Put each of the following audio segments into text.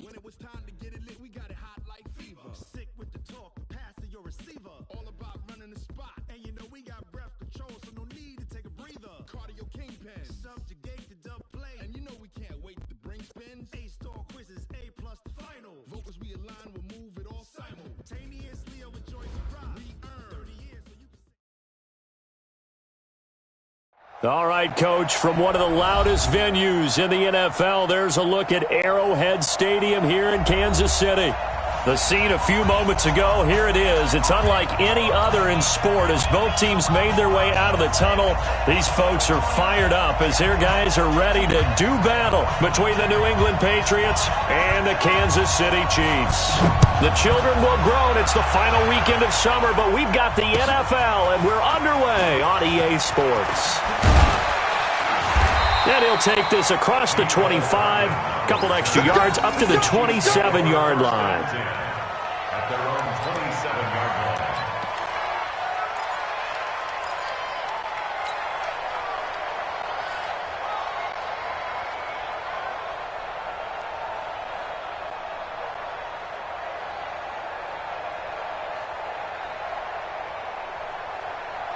When it was time to get it lit, we got it hot like fever. Sick with the talk, passing your receiver. All about running the spot. And you know we got breath control, so no need to take a breather. Cardio kingpin, subjugate the dub play. And you know we can't wait to bring spins. A-star quizzes, A+ the final. Vocals we align, we'll move it all simultaneously over joints and rock. We earn 30 years so you can say. All right, Coach, from one of the loudest venues in the NFL, there's a look at Arrowhead Stadium here in Kansas City. The scene a few moments ago, here it is. It's unlike any other in sport as both teams made their way out of the tunnel. These folks are fired up as their guys are ready to do battle between the New England Patriots and the Kansas City Chiefs. The children will groan. It's the final weekend of summer, but we've got the NFL, and we're underway on EA Sports. And he'll take this across the 25, couple extra yards, up to the 27-yard line. At their own 27-yard line.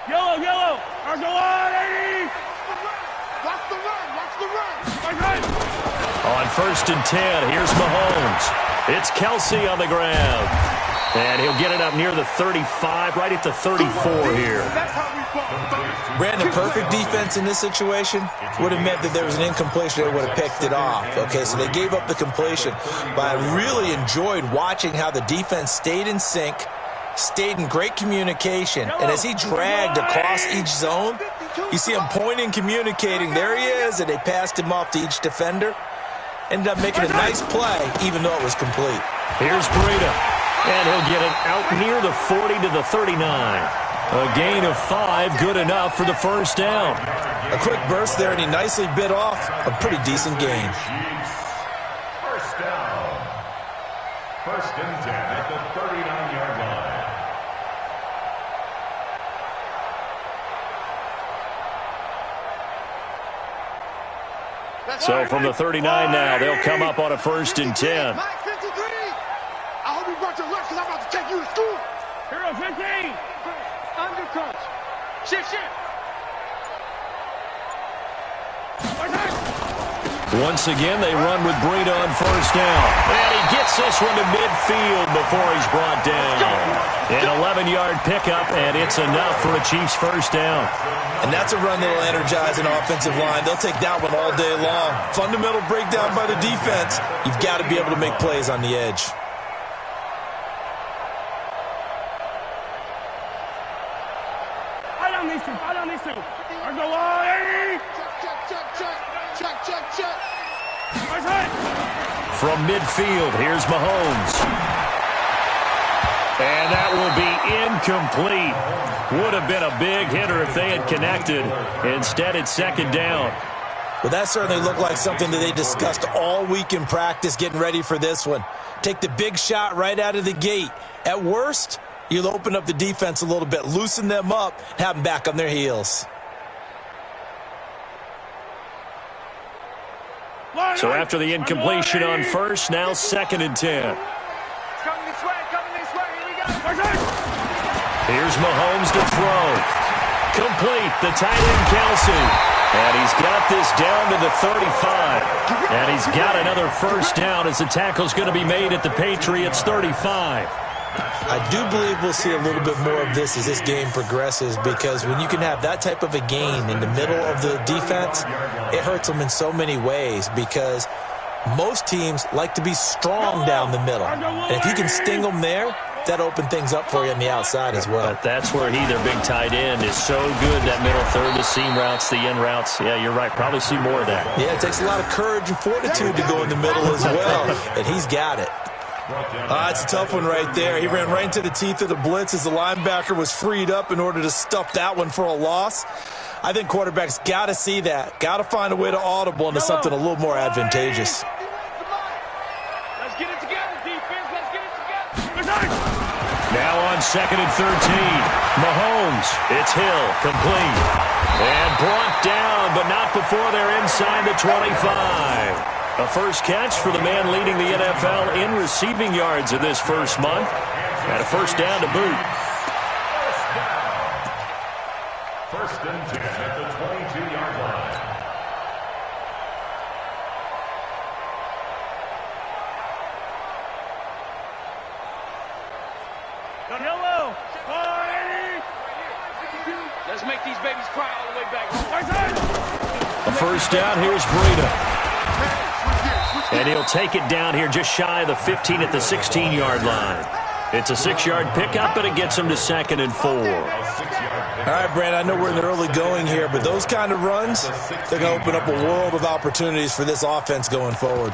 Yellow, Argo on 80! Watch the run! On 1st and 10, here's Mahomes. It's Kelsey on the ground. And he'll get it up near the 35, right at the 34 here. Brandon, perfect defense in this situation would have meant that there was an incompletion that would have picked it off. Okay, so they gave up the completion. But I really enjoyed watching how the defense stayed in sync, stayed in great communication. And as he dragged across each zone, you see him pointing, communicating. There he is, and they passed him off to each defender. Ended up making a nice play, even though it was complete. Here's Breida, and he'll get it out near the 40 to the 39. A gain of 5, good enough for the first down. A quick burst there, and he nicely bit off a pretty decent gain. First down. 1st and 10 at the 39-yard line. So from the 39 now, they'll come up on a 1st and 10. Mike 53! I hope you brought your lunch because I'm about to take you to school. Hero 15! Undercut. Shift. Once again, they run with Breida on 1st down. And he gets this one to midfield before he's brought down. An 11-yard pickup, and it's enough for a Chiefs first down. And that's a run that will energize an offensive line. They'll take that one all day long. Fundamental breakdown by the defense. You've got to be able to make plays on the edge. I don't need to. Argo on 80! Check. From midfield, here's Mahomes. And that will be incomplete. Would have been a big hitter if they had connected. Instead, it's 2nd down. Well, that certainly looked like something that they discussed all week in practice getting ready for this one. Take the big shot right out of the gate. At worst, you'll open up the defense a little bit, loosen them up, have them back on their heels. So after the incompletion on 1st, now 2nd and 10. Coming this way. Here we go. Here's Mahomes to throw. Complete, the tight end Kelsey. And he's got this down to the 35. And he's got another first down as the tackle's going to be made at the Patriots' 35. I do believe we'll see a little bit more of this as this game progresses, because when you can have that type of a gain in the middle of the defense, it hurts them in so many ways, because most teams like to be strong down the middle. And if you can sting them there, that opens things up for you on the outside as well. But that's where their big tight end, is so good, that middle third, the seam routes, the in routes. Yeah, you're right. Probably see more of that. Yeah, it takes a lot of courage and fortitude to go in the middle as well, and he's got it. It's a tough one right there. He ran right into the teeth of the blitz as the linebacker was freed up in order to stuff that one for a loss. I think quarterbacks got to see that. Got to find a way to audible into something a little more advantageous. Let's get it together, defense. Let's get it together. Now on 2nd and 13. Mahomes. It's Hill. Complete. And brought down, but not before they're inside the 25. A first catch for the man leading the NFL in receiving yards in this first month. And a first down to boot. First and 10 at the 22-yard line. Yellow. 480. Let's make these babies cry all the way back home. A first down. Here's Breida. And he'll take it down here just shy of the 15 at the 16-yard line. It's a 6-yard pickup, and it gets him to 2nd and 4. All right, Brand, I know we're in the early going here, but those kind of runs, they're going to open up a world of opportunities for this offense going forward.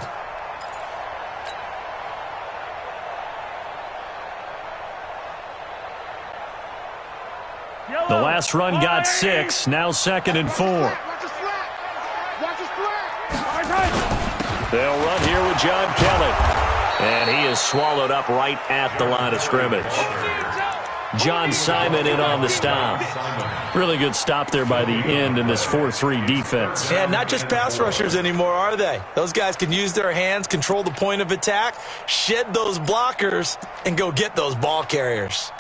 The last run got 6, now 2nd and 4. They'll run here with John Kelly. And he is swallowed up right at the line of scrimmage. John Simon in on the stop. Really good stop there by the end in this 4-3 defense. And not just pass rushers anymore, are they? Those guys can use their hands, control the point of attack, shed those blockers, and go get those ball carriers.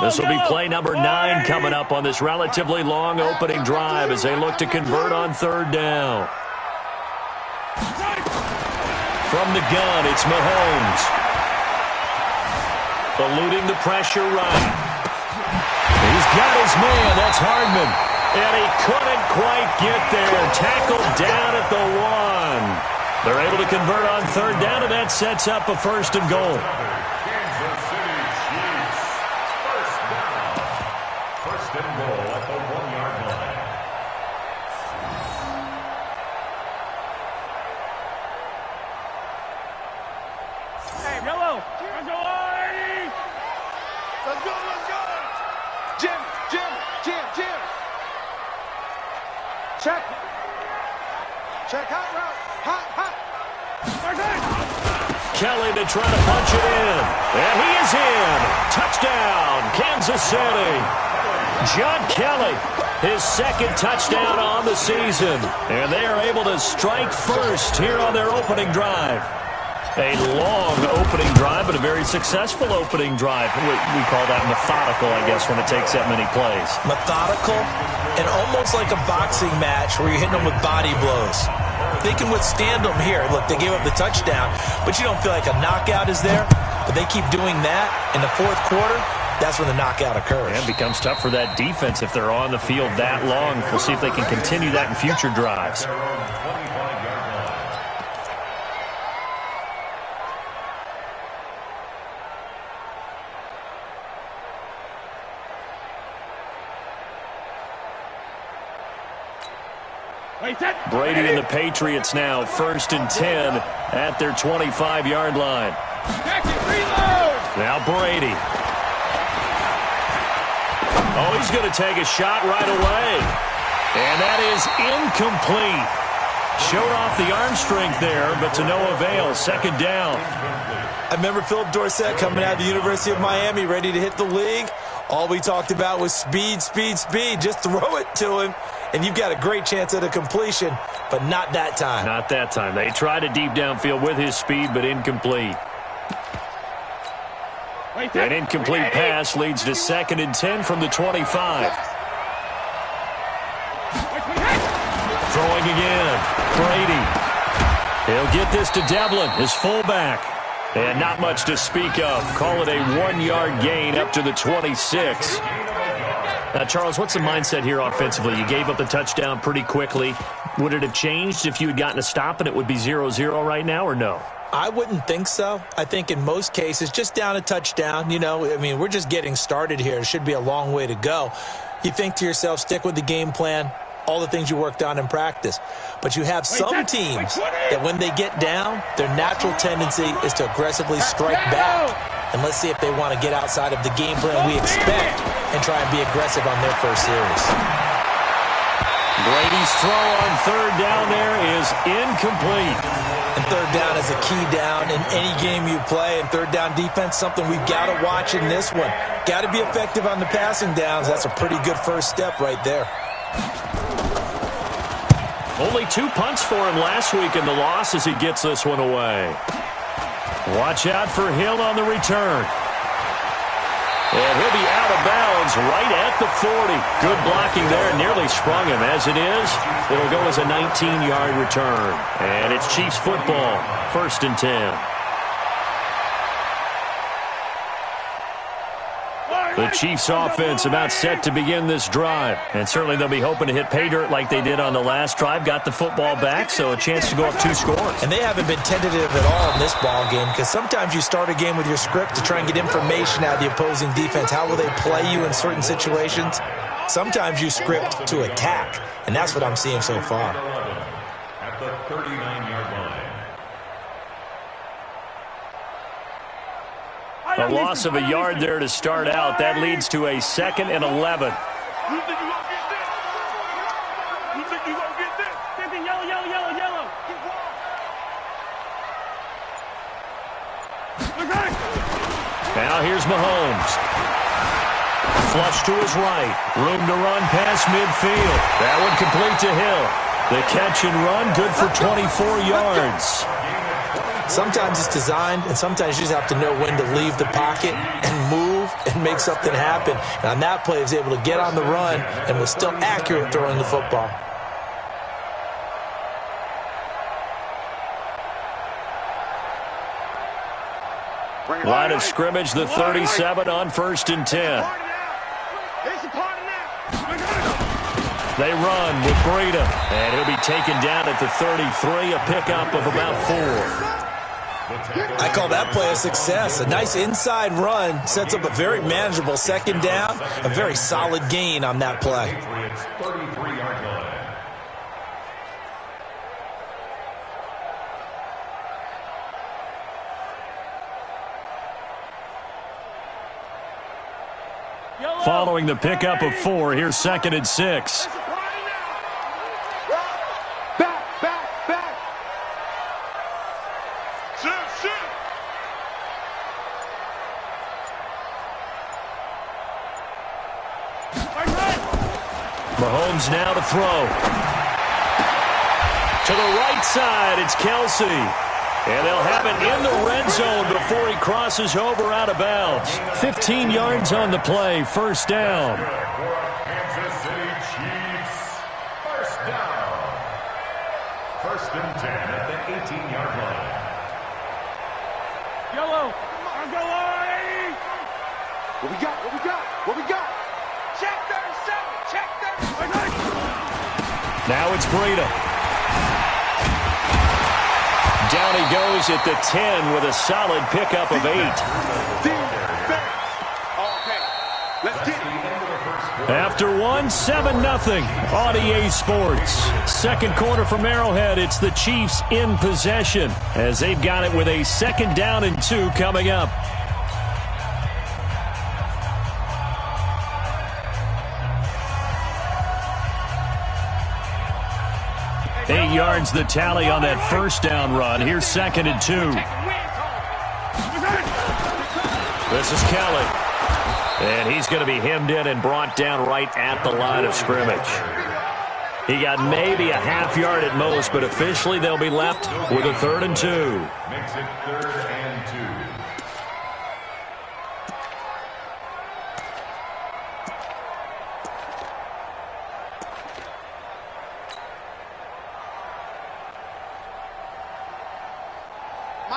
This will be play number 9 coming up on this relatively long opening drive as they look to convert on 3rd down. From the gun, it's Mahomes. Eluding the pressure right. He's got his man. That's Hardman. And he couldn't quite get there. Tackled down at the 1. They're able to convert on 3rd down, and that sets up a 1st and goal. First and goal at the 1-yard line. Hey, yellow. Let's go, Eddie. Let's go, let's go. Jim. Check. Hot route. Hot. Kelly to try to punch it in. And he is in. Touchdown, Kansas City. John Kelly, his 2nd touchdown on the season. And they are able to strike first here on their opening drive. A long opening drive, but a very successful opening drive. We call that methodical, I guess, when it takes that many plays. Methodical and almost like a boxing match where you're hitting them with body blows. They can withstand them here. Look, they gave up the touchdown, but you don't feel like a knockout is there. But they keep doing that in the 4th quarter. That's when the knockout occurs. And it becomes tough for that defense if they're on the field that long. We'll see if they can continue that in future drives. Brady and the Patriots now 1st and 10 at their 25-yard line. Now Brady. Oh, he's going to take a shot right away. And that is incomplete. Showed off the arm strength there, but to no avail. 2nd down. I remember Philip Dorsett coming out of the University of Miami ready to hit the league. All we talked about was speed. Just throw it to him, and you've got a great chance at a completion, but not that time. Not that time. They tried a deep downfield with his speed, but incomplete. An incomplete pass leads to 2nd and 10 from the 25. Throwing again. Brady. He'll get this to Devlin, his fullback. And not much to speak of. Call it a 1-yard gain up to the 26. Now, Charles, what's the mindset here offensively? You gave up the touchdown pretty quickly. Would it have changed if you had gotten a stop and it would be 0-0 right now, or no? I wouldn't think so. I think in most cases, just down a touchdown, we're just getting started here. It should be a long way to go. You think to yourself, stick with the game plan, all the things you worked on in practice. But you have some teams that when they get down, their natural tendency is to aggressively strike back. And let's see if they want to get outside of the game plan we expect and try and be aggressive on their first series. Brady's throw on 3rd down there is incomplete. And 3rd down is a key down in any game you play. And 3rd down defense, something we've got to watch in this one. Got to be effective on the passing downs. That's a pretty good first step right there. Only 2 punts for him last week in the loss as he gets this one away. Watch out for Hill on the return. And he'll be out of bounds right at the 40. Good blocking there. Nearly sprung him. As it is, it'll go as a 19-yard return. And it's Chiefs football. 1st and 10. The Chiefs offense about set to begin this drive. And certainly they'll be hoping to hit pay dirt like they did on the last drive. Got the football back, so a chance to go up 2 scores. And they haven't been tentative at all in this ball game, because sometimes you start a game with your script to try and get information out of the opposing defense. How will they play you in certain situations? Sometimes you script to attack, and that's what I'm seeing so far. At the 39-yard line. A loss of a yard there to start out. That leads to a 2nd and 11. You think you gonna get this? You think you gonna get this? 50, yellow, yellow, yellow, yellow. Now here's Mahomes. Flush to his right. Room to run past midfield. That one complete to Hill. The catch and run, good for 24 yards. Sometimes it's designed, and sometimes you just have to know when to leave the pocket and move and make something happen. And on that play, he was able to get on the run and was still accurate throwing the football. Line of scrimmage, the 37 on 1st and 10. They run with Breida, and he'll be taken down at the 33, a pickup of about 4. I call that play a success. A nice inside run sets up a very manageable 2nd down, a very solid gain on that play. 33-yard line. Following the pickup of 4, here's 2nd and 6. Back. Shoot. Mahomes now to throw. To the right side, it's Kelsey. And they'll have it in the red zone before he crosses over out of bounds. 15 yards on the play, 1st down. Kansas City Chiefs. 1st down. 1st and 10 at the 18-yard line. Yellow. I'm going. What we got? Check 37. Now it's Breida. Down he goes at the 10 with a solid pickup of 8. After 1, 7-0 on EA Sports. 2nd quarter from Arrowhead. It's the Chiefs in possession as they've got it with a 2nd down and 2 coming up. Eight yards the tally on that 1st down run. Here's 2nd and 2. This is Kelly. And he's going to be hemmed in and brought down right at the line of scrimmage. He got maybe a half yard at most, but officially they'll be left with a 3rd and 2. Makes it 3rd and 2.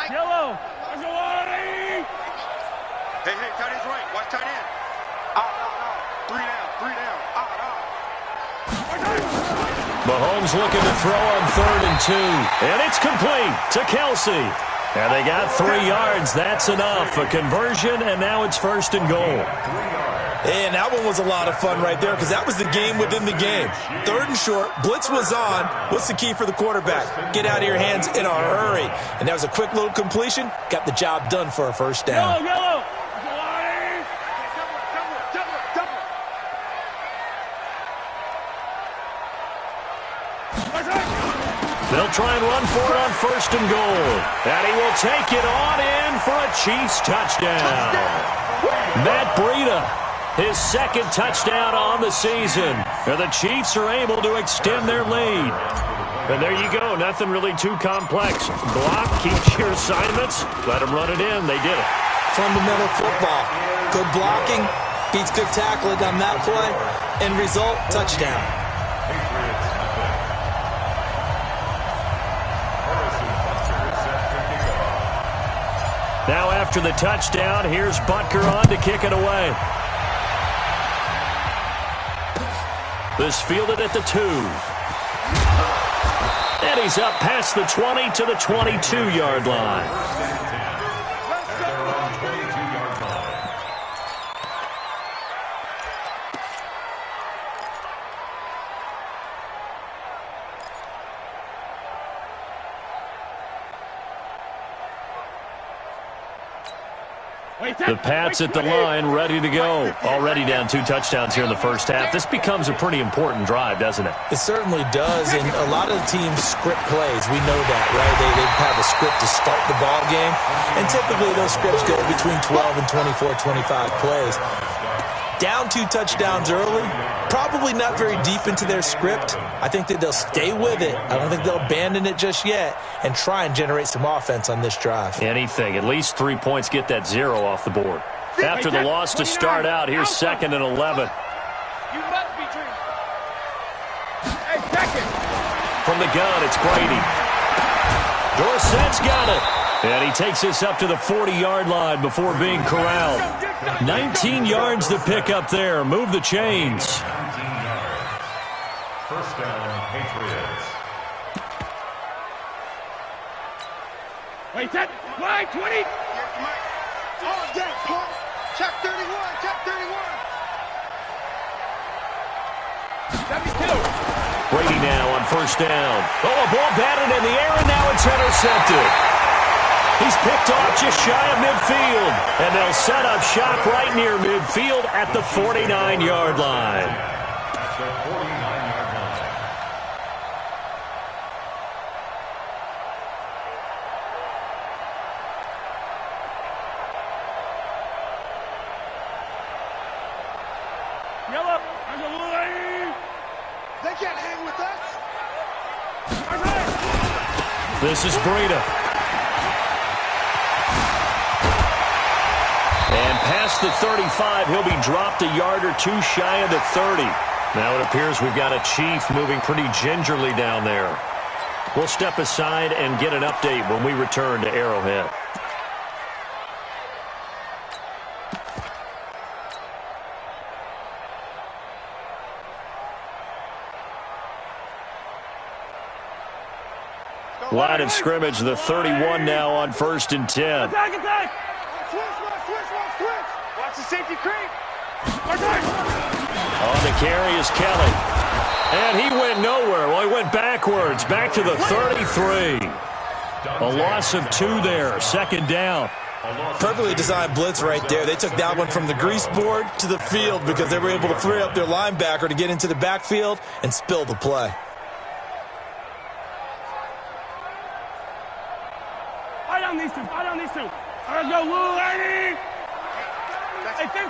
Yellow. I'm going. Hey, tight end's right. Watch tight end. Out. 3 down. Out. Mahomes looking to throw on 3rd and 2. And it's complete to Kelsey. And they got 3 yards. That's enough. A conversion, and now it's 1st and goal. And that one was a lot of fun right there, because that was the game within the game. 3rd and short, blitz was on. What's the key for the quarterback? Get out of your hands in a hurry. And that was a quick little completion. Got the job done for a 1st down. Yellow. They'll try and run for it on 1st and goal. And he will take it on in for a Chiefs touchdown. Matt Breida, his second touchdown on the season. And the Chiefs are able to extend their lead. And there you go. Nothing really too complex. Block, keeps your assignments. Let them run it in. They did it. Fundamental football. Good blocking beats good tackling on that play. End result, touchdown. Now after the touchdown, here's Butker on to kick it away. This fielded at the 2. And he's up past the 20 to the 22-yard line. The Pats at the line, ready to go. Already down 2 touchdowns here in the first half. This becomes a pretty important drive, doesn't it? It certainly does, and a lot of the teams script plays. We know that, right? They have a script to start the ball game, and typically those scripts go between 12 and 24, 25 plays. Down 2 touchdowns early, probably not very deep into their script. I think that they'll stay with it. I don't think they'll abandon it just yet and try and generate some offense on this drive. Anything. At least 3 points, get that 0 off the board. After the loss to start out, here's 2nd and 11. You must be dreaming. Hey, second. From the gun, it's Brady. Dorsett's got it. And he takes this up to the 40-yard line before being corralled. 19 yards to pick up there. Move the chains. First down, Patriots. Wait, that line 20. Oh, dead. Check 31. Check 31. 72. Brady now on first down. Oh, a ball batted in the air, and now it's intercepted. He's picked off just shy of midfield. And they'll set up shop right near midfield at the 49-yard line. At the 49-yard line. Yellow. There's a little lady. They can't hang with us. This is Breida. And past the 35, he'll be dropped a yard or 2 shy of the 30. Now it appears we've got a Chief moving pretty gingerly down there. We'll step aside and get an update when we return to Arrowhead. Line of scrimmage, the 31 now on 1st and 10. Attack, attack. Switch. Watch the safety creep. On the carry is Kelly. And he went nowhere. Well, he went backwards, back to the 33. A loss of 2 there, 2nd down. Perfectly designed blitz right there. They took that one from the grease board to the field because they were able to free up their linebacker to get into the backfield and spill the play. Fight on these two. All right, go, little lady. Hey, 15.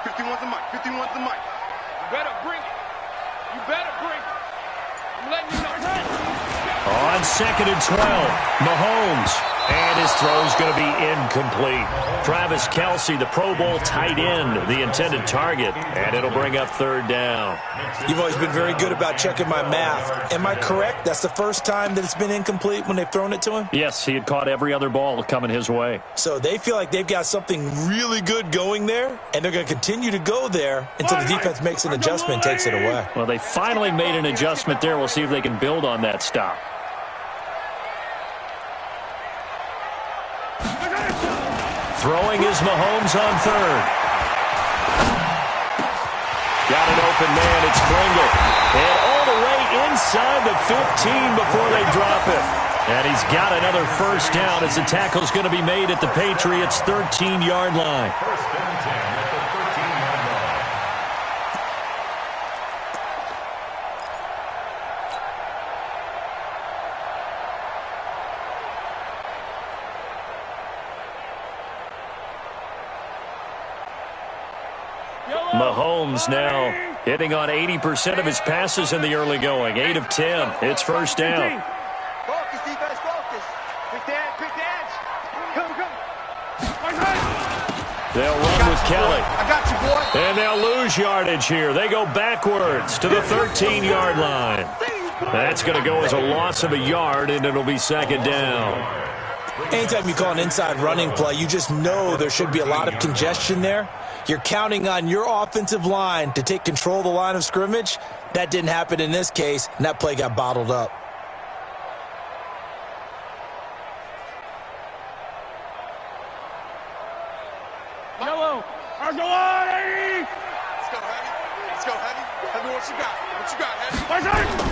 51's the mic. 51's the mic. You better bring it. I'm letting you know. On 2nd and 12, Mahomes. And his throw's going to be incomplete. Travis Kelce, the Pro Bowl tight end, the intended target. And it'll bring up 3rd down. You've always been very good about checking my math. Am I correct? That's the first time that it's been incomplete when they've thrown it to him? Yes, he had caught every other ball coming his way. So they feel like they've got something really good going there, and they're going to continue to go there until the defense makes an adjustment and takes it away. Well, they finally made an adjustment there. We'll see if they can build on that stop. Throwing is Mahomes on 3rd. Got an open man. It's Pringle. And all the way inside the 15 before they drop it. And he's got another first down as the tackle's going to be made at the Patriots' 13-yard line. First and 10 at the 13-yard line. Mahomes now hitting on 80% of his passes in the early going. 8 of 10. It's first down. Focus, defense, focus. Quick dance. Come. They'll run with Kelly. I got you, boy. And they'll lose yardage here. They go backwards to the 13-yard line. That's going to go as a loss of a yard, and it'll be second down. Anytime you call an inside running play, you just know there should be a lot of congestion there. You're counting on your offensive line to take control of the line of scrimmage. That didn't happen in this case, and that play got bottled up. Yellow. Go on, 80. Let's go, Heavy. Heavy, what you got, Heavy?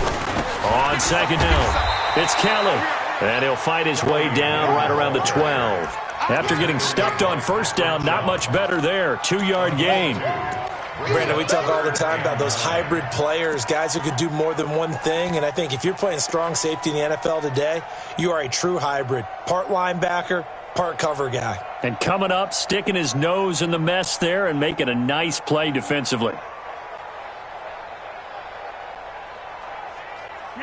On second down, it's Kelly. And he'll fight his way down right around the 12. After getting stuffed on first down, not much better there. 2-yard gain. Brandon, we talk all the time about those hybrid players, guys who could do more than one thing. And I think if you're playing strong safety in the NFL today, you are a true hybrid. Part linebacker, part cover guy. And coming up, sticking his nose in the mess there and making a nice play defensively.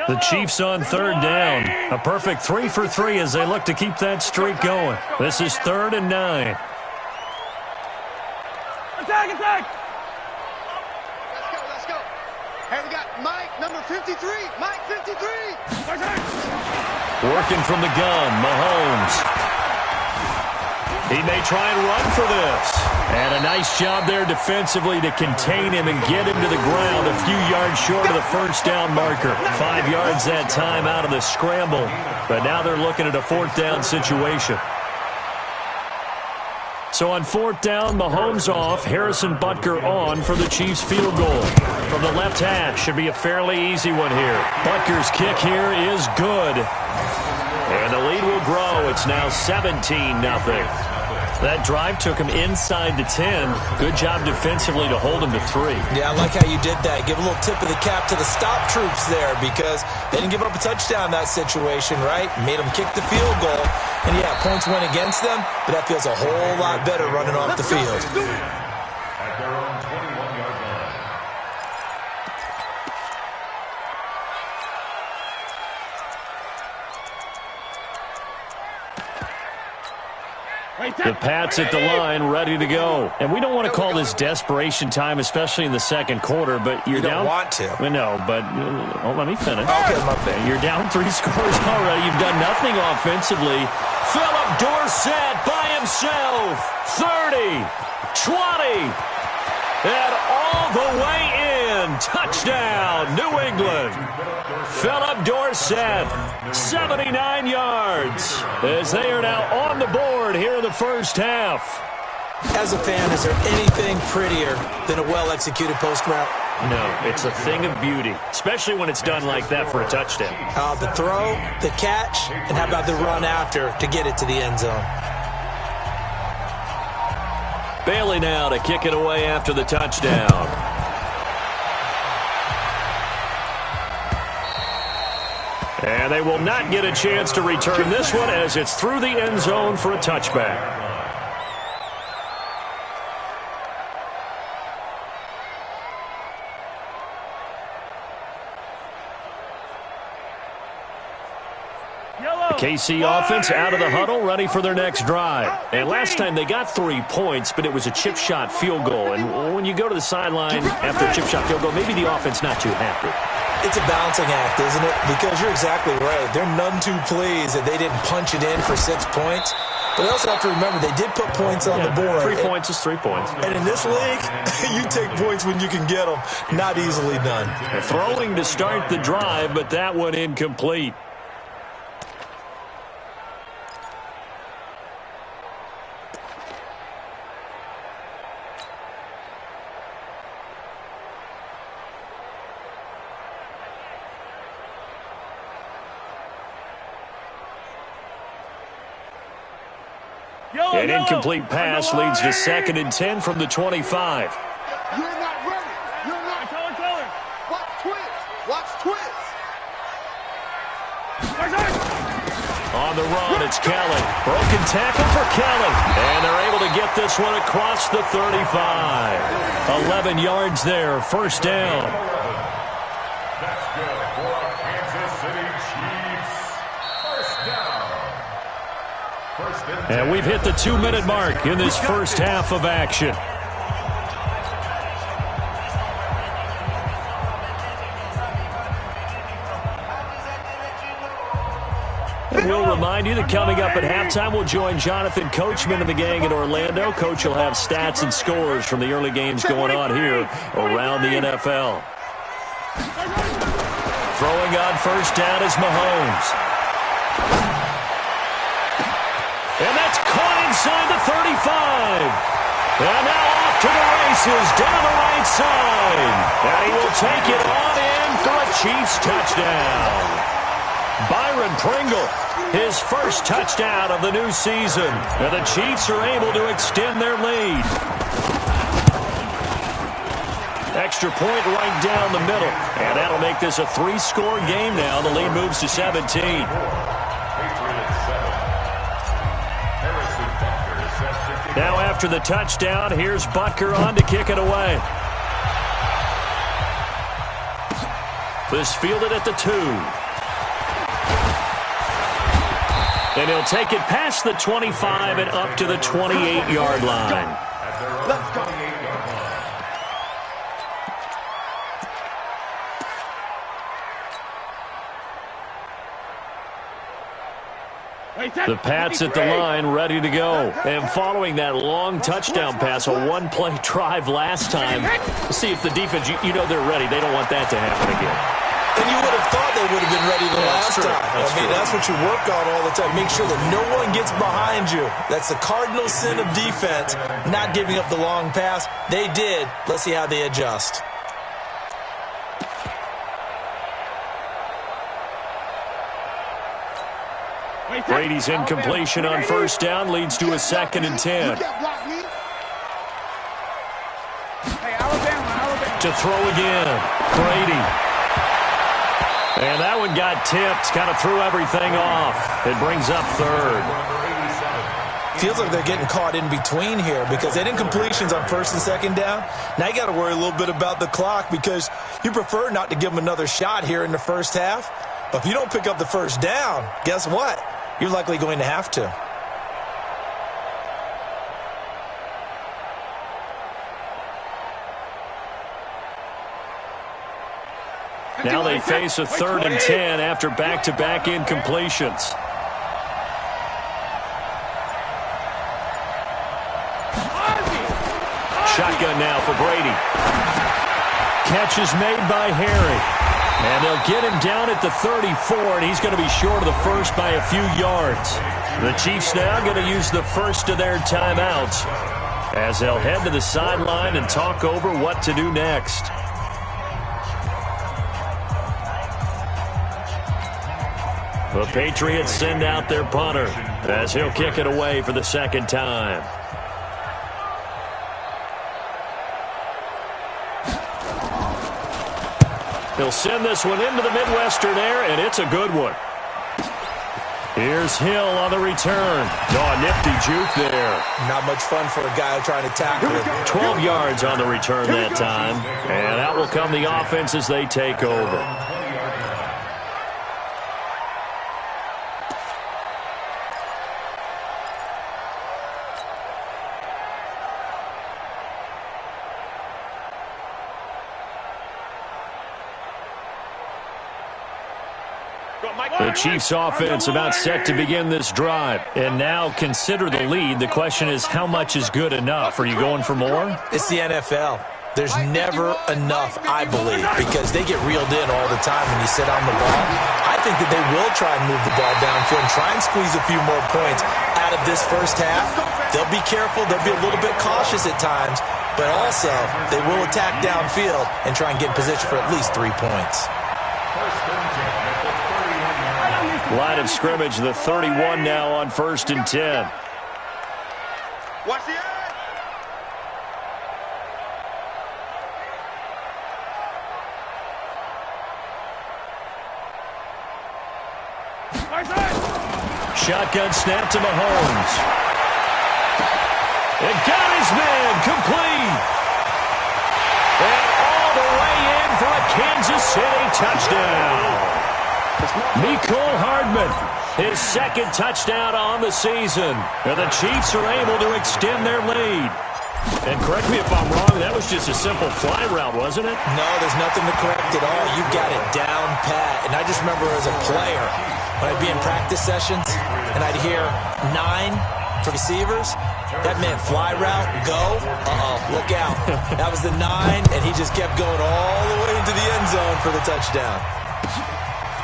The Chiefs on third down. A perfect 3 for 3 as they look to keep that streak going. This is 3rd and 9. Attack! Let's go. Hey, we got Mike, number 53. Mike, 53. Working from the gun, Mahomes. He may try and run for this. And a nice job there defensively to contain him and get him to the ground a few yards short of the first down marker. 5 yards that time out of the scramble. But now they're looking at a 4th down situation. So on 4th down, Mahomes off, Harrison Butker on for the Chiefs field goal. From the left hash, should be a fairly easy one here. Butker's kick here is good. And the lead will grow. It's now 17-0. That drive took him inside the 10. Good job defensively to hold him to 3. Yeah, I like how you did that. Give a little tip of the cap to the stop troops there because they didn't give up a touchdown in that situation, right? Made them kick the field goal. And, yeah, points went against them, but that feels a whole lot better running off the field. At their own 21-yard line. The Pats at the line, ready to go. And we don't want to call this desperation time, especially in the second quarter, but you're down. You don't want to. No, but let me finish. Okay, my bad. You're down 3 scores already. You've done nothing offensively. Philip Dorsett by himself. 30, 20, and all the way in. Touchdown, New England. Philip Dorsett, 79 yards, as they are now on the board here in the first half. As a fan, is there anything prettier than a well-executed post route? No, it's a thing of beauty, especially when it's done like that for a touchdown. The throw, the catch, and how about the run after to get it to the end zone? Bailey now to kick it away after the touchdown. And they will not get a chance to return this one as it's through the end zone for a touchback. The KC offense out of the huddle, ready for their next drive. And last time they got 3 points, but it was a chip shot field goal. And when you go to the sideline after a chip shot field goal, maybe the offense not too happy. It's a balancing act, isn't it? Because you're exactly right. They're none too pleased that they didn't punch it in for 6 points. But they also have to remember they did put points on the board. 3 points is 3 points. And in this league, you take points when you can get them. Not easily done. Throwing to start the drive, but that one incomplete. An incomplete pass leads to 2nd and 10 from the 25. You're not ready. You're not. Tell her. Watch twins. On the run. It's Kelly. Broken tackle for Kelly. And they're able to get this one across the 35. 11 yards there. First down. That's good for Kansas City Chiefs. First down. And we've hit the 2-minute mark in this first half of action. We'll remind you that coming up at halftime, we'll join Jonathan Coachman and the gang in Orlando. Coach will have stats and scores from the early games going on here around the NFL. Throwing on first down is Mahomes. And that's caught inside the 35. And now off to the races down the right side. And he will take it on in for a Chiefs touchdown. Byron Pringle, his first touchdown of the new season. And the Chiefs are able to extend their lead. Extra point right down the middle. And that'll make this a 3-score game now. The lead moves to 17. Now after the touchdown, here's Butker on to kick it away. This fielded at the 2. And he'll take it past the 25 and up to the 28-yard line. Let's go. The Pats at the line, ready to go. And following that long touchdown pass, a one-play drive last time, see if the defense, you know they're ready. They don't want that to happen again. And you would have thought they would have been ready the last time. That's what you work on all the time. Make sure that no one gets behind you. That's the cardinal sin of defense, not giving up the long pass. They did. Let's see how they adjust. Brady's incompletion on first down leads to a 2nd and 10. To throw again. Brady. And that one got tipped. Kind of threw everything off. It brings up 3rd. Feels like they're getting caught in between here because they didn't completions on 1st and 2nd down. Now you got to worry a little bit about the clock because you prefer not to give them another shot here in the first half. But if you don't pick up the first down, guess what? You're likely going to have to. Now they face a 3rd and 10 after back-to-back incompletions. Shotgun now for Brady. Catch is made by Harry. And they'll get him down at the 34, and he's going to be short of the first by a few yards. The Chiefs now going to use the first of their timeouts as they'll head to the sideline and talk over what to do next. The Patriots send out their punter as he'll kick it away for the 2nd time. He'll send this one into the Midwestern air, and it's a good one. Here's Hill on the return. Oh, nifty juke there. Not much fun for a guy trying to tackle him. 12 yards on the return that time. And out will come the offense as they take over. The Chiefs offense about set to begin this drive. And now consider the lead. The question is, how much is good enough? Are you going for more? It's the NFL. There's never enough, I believe, because they get reeled in all the time when you sit on the ball. I think that they will try and move the ball downfield and try and squeeze a few more points out of this first half. They'll be careful. They'll be a little bit cautious at times, but also they will attack downfield and try and get in position for at least 3 points. Line of scrimmage, the 31 now on 1st and 10. Watch the shotgun snap to Mahomes. And got his man complete. And all the way in for a Kansas City touchdown. Mecole Hardman, his second touchdown on the season. And the Chiefs are able to extend their lead. And correct me if I'm wrong, that was just a simple fly route, wasn't it? No, there's nothing to correct at all. You got it down pat. And I just remember as a player, when I'd be in practice sessions, and I'd hear 9 for receivers, that meant fly route, go, look out. That was the 9, and he just kept going all the way into the end zone for the touchdown.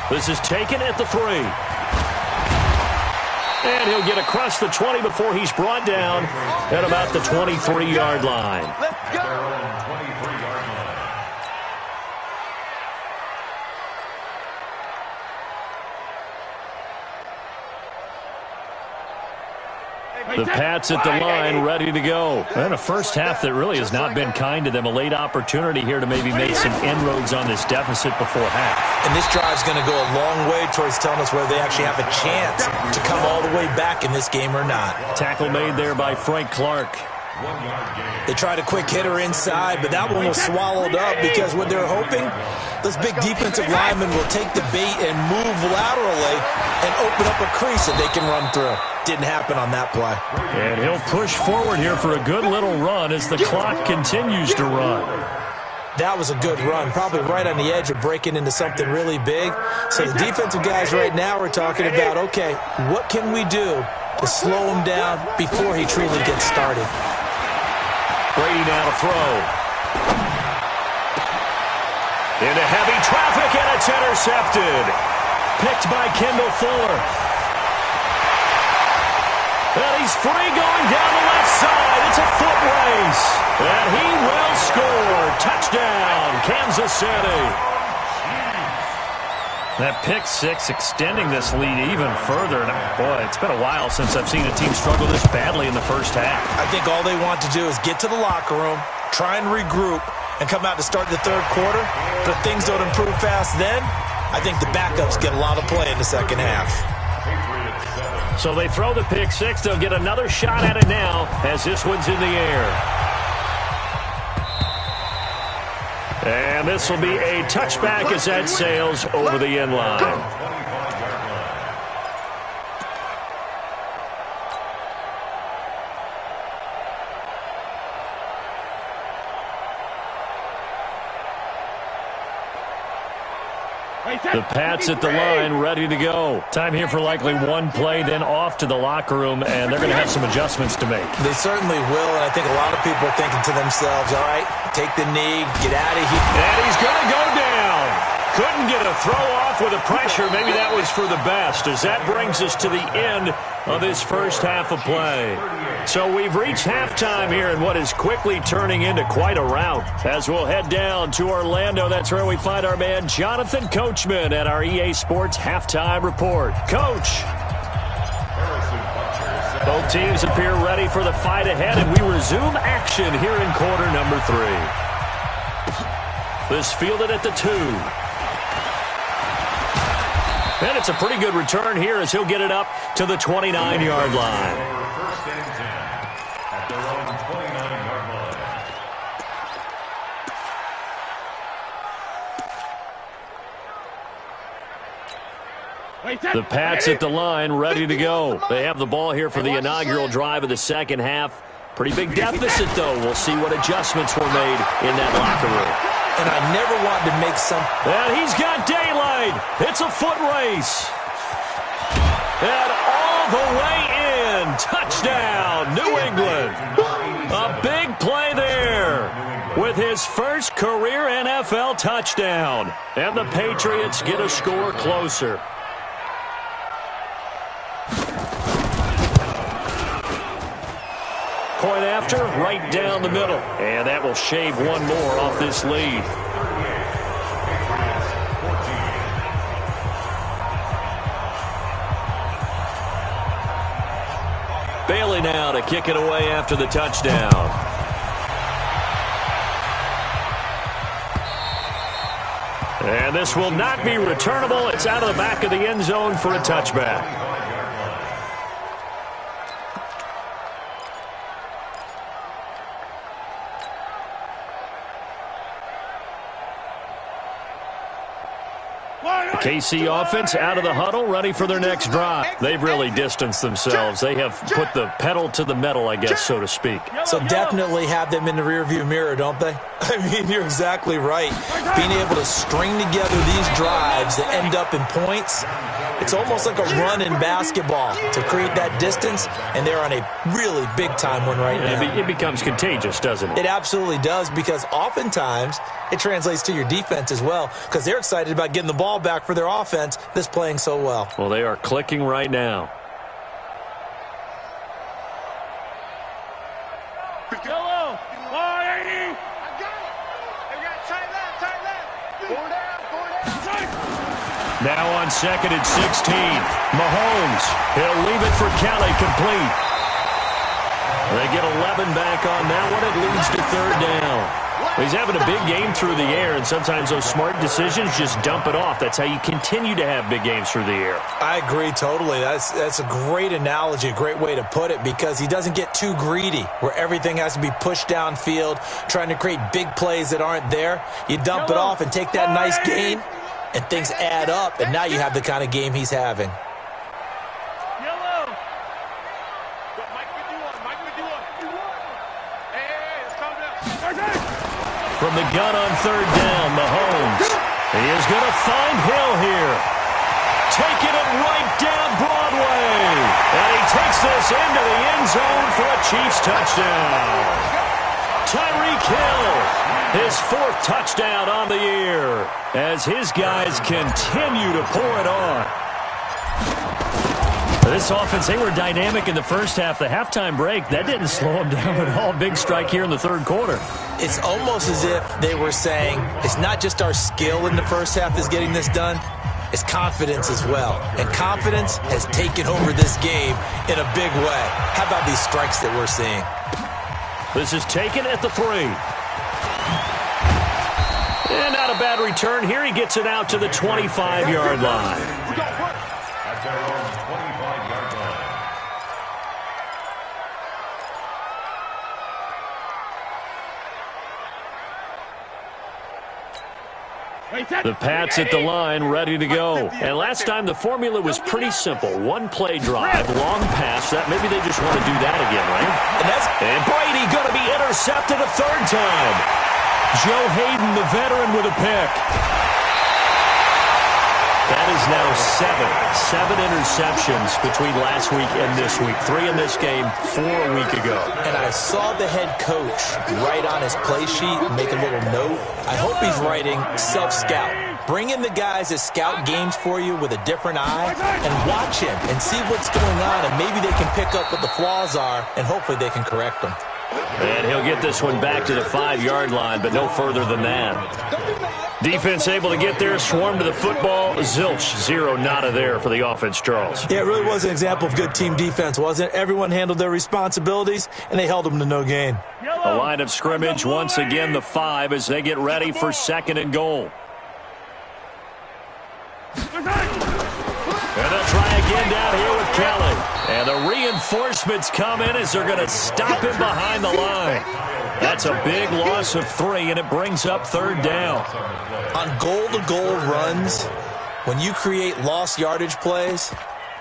This is taken at the 3. And he'll get across the 20 before he's brought down at about the 23-yard line. Let's go. 23-yard line. The Pats at the line, ready to go. And a first half that really has not been kind to them. A late opportunity here to maybe make some inroads on this deficit before half. And this drive's going to go a long way towards telling us whether they actually have a chance to come all the way back in this game or not. Tackle made there by Frank Clark. They tried a quick hitter inside, but that one was swallowed up because what they're hoping, those big defensive linemen will take the bait and move laterally and open up a crease that they can run through. Didn't happen on that play. And he'll push forward here for a good little run as the clock continues to run. That was a good run, probably right on the edge of breaking into something really big. So the defensive guys right now are talking about, okay, what can we do to slow him down before he truly gets started? Brady now to throw. Into heavy traffic, and it's intercepted. Picked by Kendall Fuller. And he's free going down the left side. It's a foot race. And he will score. Touchdown, Kansas City. That pick six extending this lead even further. And boy, it's been a while since I've seen a team struggle this badly in the first half. I think all they want to do is get to the locker room, try and regroup, and come out to start the third quarter. But if things don't improve fast then, I think the backups get a lot of play in the second half. So they throw the pick six. They'll get another shot at it now as this one's in the air. And this will be a touchback as that sails over the end line. The Pats at the line, ready to go. Time here for likely one play, then off to the locker room, and they're going to have some adjustments to make. They certainly will, and I think a lot of people are thinking to themselves, all right, take the knee, get out of here. And he's going to go down. Couldn't get a throw off with the pressure. Maybe that was for the best, as that brings us to the end of this first half of play. So we've reached halftime here in what is quickly turning into quite a rout. As we'll head down to Orlando, that's where we find our man Jonathan Coachman at our EA Sports Halftime Report. Coach. Both teams appear ready for the fight ahead, and we resume action here in quarter number 3. This fielded at the 2. And it's a pretty good return here as he'll get it up to the 29-yard line. First and 10 at their own 29-yard line. The Pats at the line, ready to go. They have the ball here for the inaugural drive of the second half. Pretty big deficit, though. We'll see what adjustments were made in that locker room. And I never wanted to make some... And he's got daylight. It's a foot race. And all the way in. Touchdown, New England. A big play there with his first career NFL touchdown. And the Patriots get a score closer. Point after, right down the middle. And that will shave one more off this lead. Bailey now to kick it away after the touchdown. And this will not be returnable. It's out of the back of the end zone for a touchback. KC offense out of the huddle, ready for their next drive. They've really distanced themselves. They have put the pedal to the metal, I guess, so to speak. So definitely have them in the rearview mirror, don't they? I mean, you're exactly right. Being able to string together these drives that end up in points, it's almost like a run in basketball to create that distance, and they're on a really big-time one right now. It becomes contagious, doesn't it? It absolutely does, because oftentimes it translates to your defense as well, because they're excited about getting the ball back for their offense that's playing so well. Well, they are clicking right now. Yellow, 180. I got it. They got tight left. 4 down. Now on 2nd and 16. Mahomes, he'll leave it for Kelly, complete. They get 11 back on that one. It leads to 3rd down. He's having a big game through the air, and sometimes those smart decisions just dump it off. That's how you continue to have big games through the air. I agree totally. That's a great analogy, a great way to put it, because he doesn't get too greedy where everything has to be pushed downfield, trying to create big plays that aren't there. You dump it off and take that nice gain, and things add up, and now you have the kind of game he's having. From the gun on 3rd down, Mahomes. He is going to find Hill here. Taking it right down Broadway. And he takes this into the end zone for a Chiefs touchdown. Tyreek Hill, his 4th touchdown on the year, as his guys continue to pour it on. This offense, they were dynamic in the first half. The halftime break, that didn't slow them down at all. Big strike here in the 3rd quarter. It's almost as if they were saying, it's not just our skill in the first half that's getting this done, it's confidence as well. And confidence has taken over this game in a big way. How about these strikes that we're seeing? This is taken at the 3. And not a bad return here. He gets it out to the 25-yard line. At their own 25-yard line. The Pats at the line, ready to go. And last time the formula was pretty simple. 1-play drive, long pass. That maybe they just want to do that again, right? And Brady going to be intercepted a 3rd time. Joe Hayden, the veteran, with a pick. That is now 7 interceptions between last week and this week. 3 in this game, 4 a week ago. And I saw the head coach write on his play sheet, make a little note. I hope he's writing self-scout. Bring in the guys that scout games for you with a different eye and watch him and see what's going on, and maybe they can pick up what the flaws are, and hopefully they can correct them. And he'll get this one back to the 5-yard line, but no further than that. Defense able to get there, swarm to the football. Zilch, 0, nada there for the offense, Charles. Yeah, it really was an example of good team defense, wasn't it? Everyone handled their responsibilities, and they held them to no gain. A line of scrimmage, once again the 5 as they get ready for 2nd and goal. And they'll try again down here with Kelly. And the reinforcements come in as they're going to stop him behind the line. That's a big loss of 3, and it brings up 3rd down. On goal-to-goal runs, when you create lost yardage plays,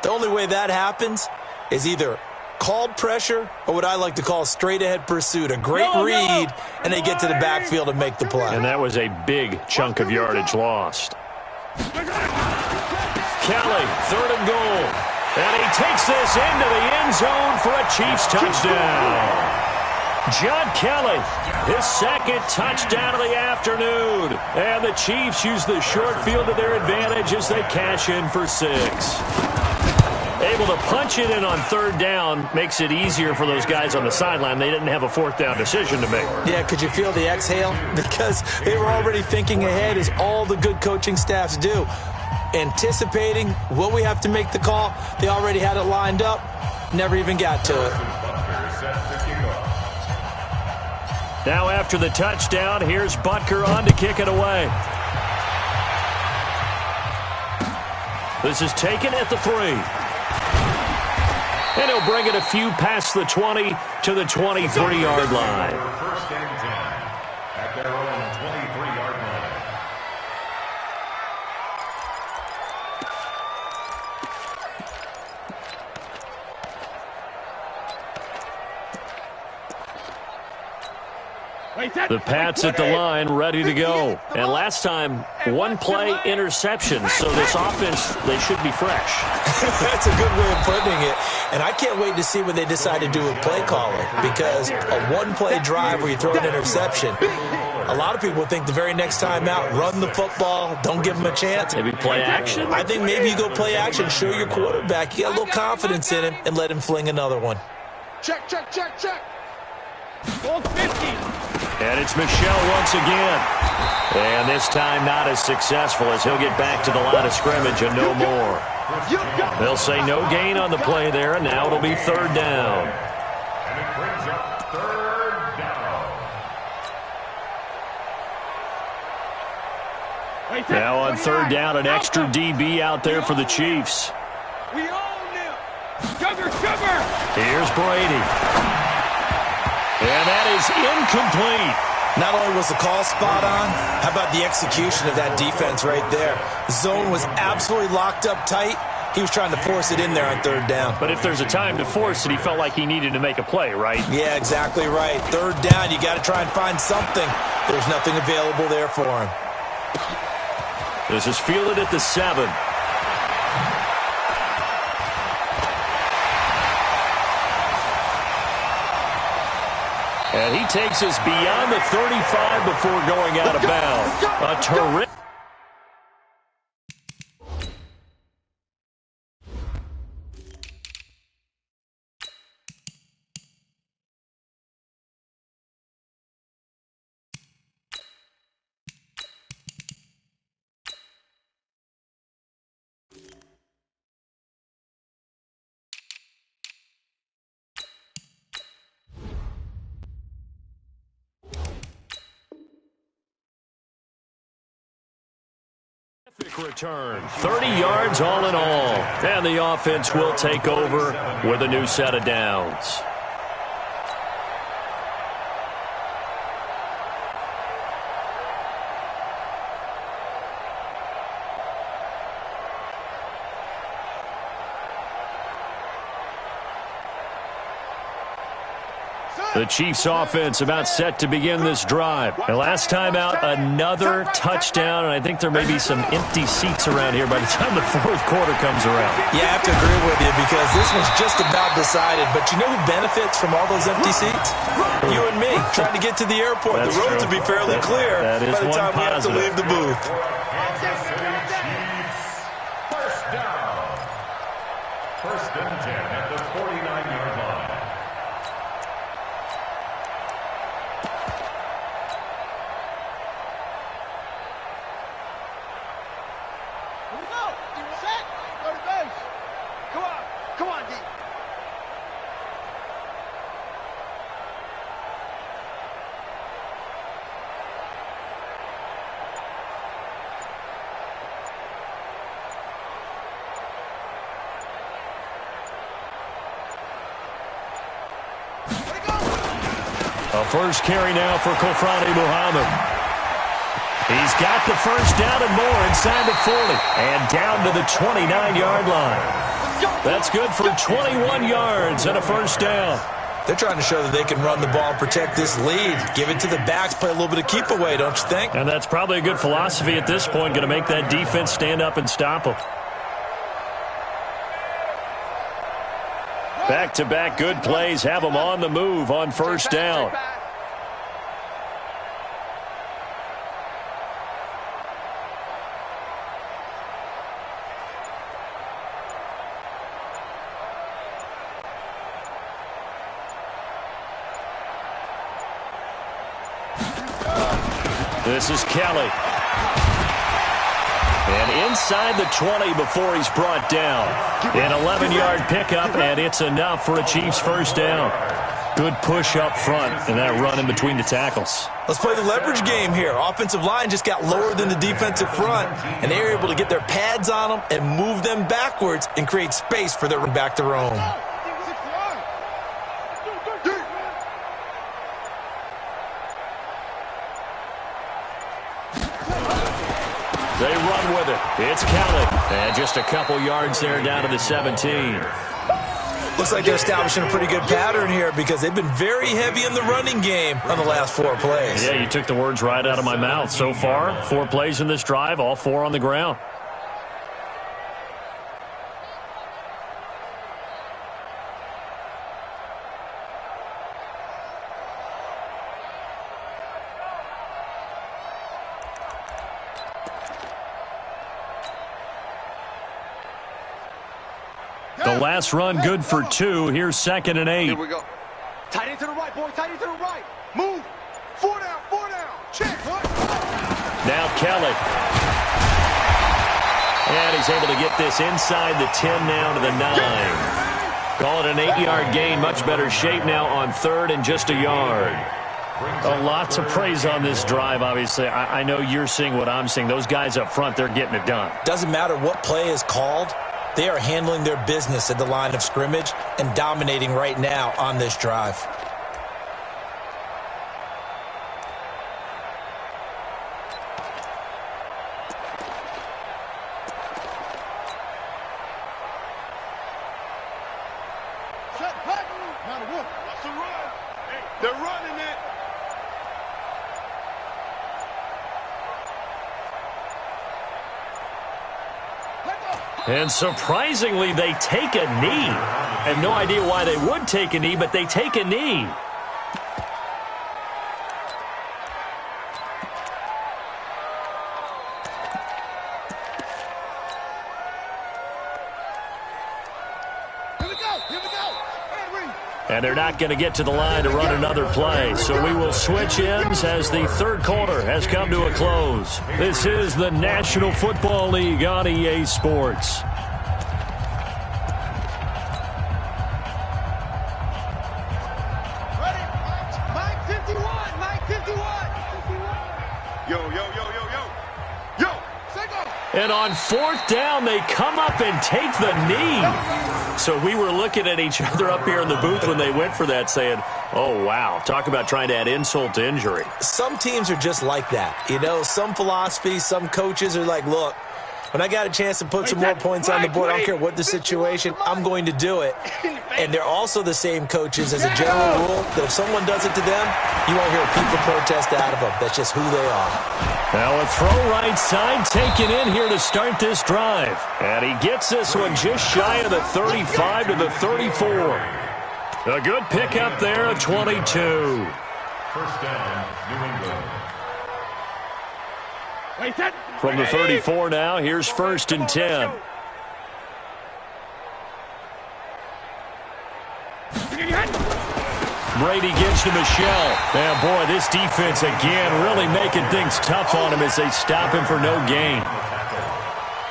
the only way that happens is either called pressure or what I like to call straight-ahead pursuit. A great read, and they get to the backfield and make the play. And that was a big chunk of yardage lost. Kelly, 3rd and goal. And he takes this into the end zone for a Chiefs touchdown. John Kelly, his 2nd touchdown of the afternoon. And the Chiefs use the short field to their advantage as they cash in for 6. Able to punch it in on 3rd down makes it easier for those guys on the sideline. They didn't have a 4th down decision to make. Yeah, could you feel the exhale? Because they were already thinking ahead, as all the good coaching staffs do. Anticipating, will we have to make the call? They already had it lined up. Never even got to it. Now after the touchdown, here's Butker on to kick it away. This is taken at the 3. And he'll bring it a few past the 20 to the 23-yard line. 1st and 10 at their own 23-yard line. The Pats at the line, ready to go. And last time, one play interception. So this offense, they should be fresh. That's a good way of putting it. And I can't wait to see what they decide to do with play calling. Because a one-play drive where you throw an interception, a lot of people think the very next time out, run the football, don't give them a chance. Maybe play action? I think maybe you go play action, show your quarterback, you got a little confidence in him, and let him fling another one. Check. Ball 50. And it's Michel once again. And this time not as successful as he'll get back to the line of scrimmage and no more. They'll say no gain on the play there, and now it'll be third down. And it brings up third down. Now on third down, an extra DB out there for the Chiefs. We own them. Sugar. Here's Brady. And that is incomplete. Not only was the call spot on, how about the execution of that defense right there? The zone was absolutely locked up tight. He was trying to force it in there on third down. But if there's a time to force it, he felt like he needed to make a play, right? Yeah, exactly right. Third down, you got to try and find something. There's nothing available there for him. This is fielded at the 7. And he takes us beyond the 35 before going out of bounds. A terrific. Return. 30 yards all in all. And the offense will take over with a new set of downs. The Chiefs offense about set to begin this drive. And last time out, another touchdown, and I think there may be some empty seats around here by the time the fourth quarter comes around. Yeah, I have to agree with you because this one's just about decided. But you know who benefits from all those empty seats? You and me, trying to get to the airport. That's the road true. to be fairly clear that is by the time we have to positive. leave the booth. Kansas City Chiefs, first down. First and 10 at the 49-yard line. Come on, D. A first carry now for Kofrani Muhammad. He's got the first down and more inside the 40 and down to the 29-yard line. That's good for 21 yards and a first down. They're trying to show that they can run the ball and protect this lead. Give it to the backs, play a little bit of keep away, don't you think? And that's probably a good philosophy at this point, going to make that defense stand up and stop them. Back-to-back good plays have them on the move on first down. This is Kelly. And inside the 20 before he's brought down. An 11-yard pickup, and it's enough for a Chiefs first down. Good push up front and that run in between the tackles. Let's play the leverage game here. Offensive line just got lower than the defensive front, and they were able to get their pads on them and move them backwards and create space for their back to roam. They run with it. It's Kelly. And just a couple yards there down to the 17. Looks like they're establishing a pretty good pattern here because they've been very heavy in the running game on the last 4 plays. Yeah, you took the words right out of my mouth. So far, 4 plays in this drive, all 4 on the ground. The last run good for 2. Here's 2nd and 8. Here we go. Tight end to the right, boy. Tight end to the right. Move. 4 down, 4 down. Check, boy. Now Kelly. And he's able to get this inside the 10 now to the 9. Call it an 8-yard gain. Much better shape now on 3rd and just a yard. Lots of praise on this drive, obviously. I know you're seeing what I'm seeing. Those guys up front, they're getting it done. Doesn't matter what play is called. They are handling their business at the line of scrimmage and dominating right now on this drive. They're running it. And surprisingly, they take a knee. I have no idea why they would take a knee, but they take a knee. And they're not going to get to the line to run another play. So we will switch ends as the 3rd quarter has come to a close. This is the National Football League on EA Sports. Ready? Mike 51. Mike 51. Yo, yo, yo, yo, yo. Yo, second. And on 4th down, they come up and take the knee. So we were looking at each other up here in the booth when they went for that saying, oh, wow, talk about trying to add insult to injury. Some teams are just like that. You know, some philosophies, some coaches are like, look, when I got a chance to put some more points on the board, I don't care what the situation, I'm going to do it. And they're also the same coaches as a general rule that if someone does it to them, you won't hear people protest out of them. That's just who they are. Now a throw right side taken in here to start this drive. And he gets this one just shy of the 35 to the 34. A good pickup there at 22. First down, New England. From the 34 now, here's 1st and 10. Brady gives to Michelle. And boy, this defense again really making things tough on him as they stop him for no gain.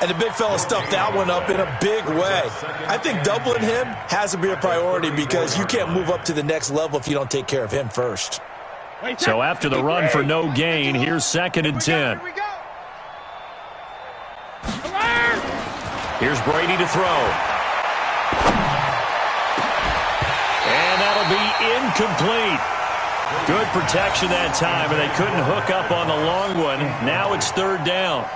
And the big fella stuffed that one up in a big way. I think doubling him has to be a priority because you can't move up to the next level if you don't take care of him first. So after the run for no gain, here's 2nd and 10. Here's Brady to throw. And that'll be incomplete. Good protection that time, and they couldn't hook up on the long one. Now it's 3rd down.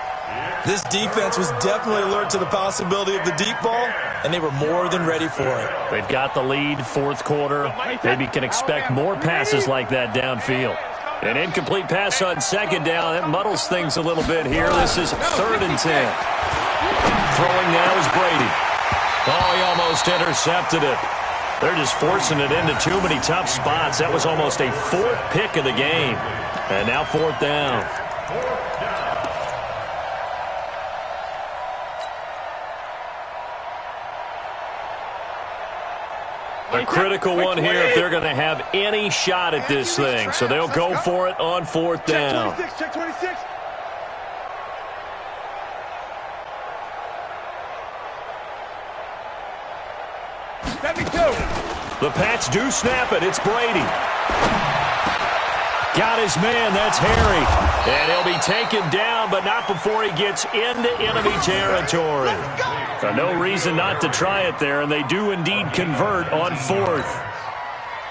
This defense was definitely alert to the possibility of the deep ball, and they were more than ready for it. They've got the lead, 4th quarter. Maybe can expect more passes like that downfield. An incomplete pass on 2nd down. That muddles things a little bit here. This is 3rd and 10. Throwing now is Brady. Oh, he almost intercepted it. They're just forcing it into too many tough spots. That was almost a 4th pick of the game. And now 4th down. A critical one here if they're going to have any shot at this thing. So they'll go for it on 4th down. Check 26. The Pats do snap it. It's Brady. Got his man. That's Harry. And he'll be taken down, but not before he gets into enemy territory. So no reason not to try it there, and they do indeed convert on 4th.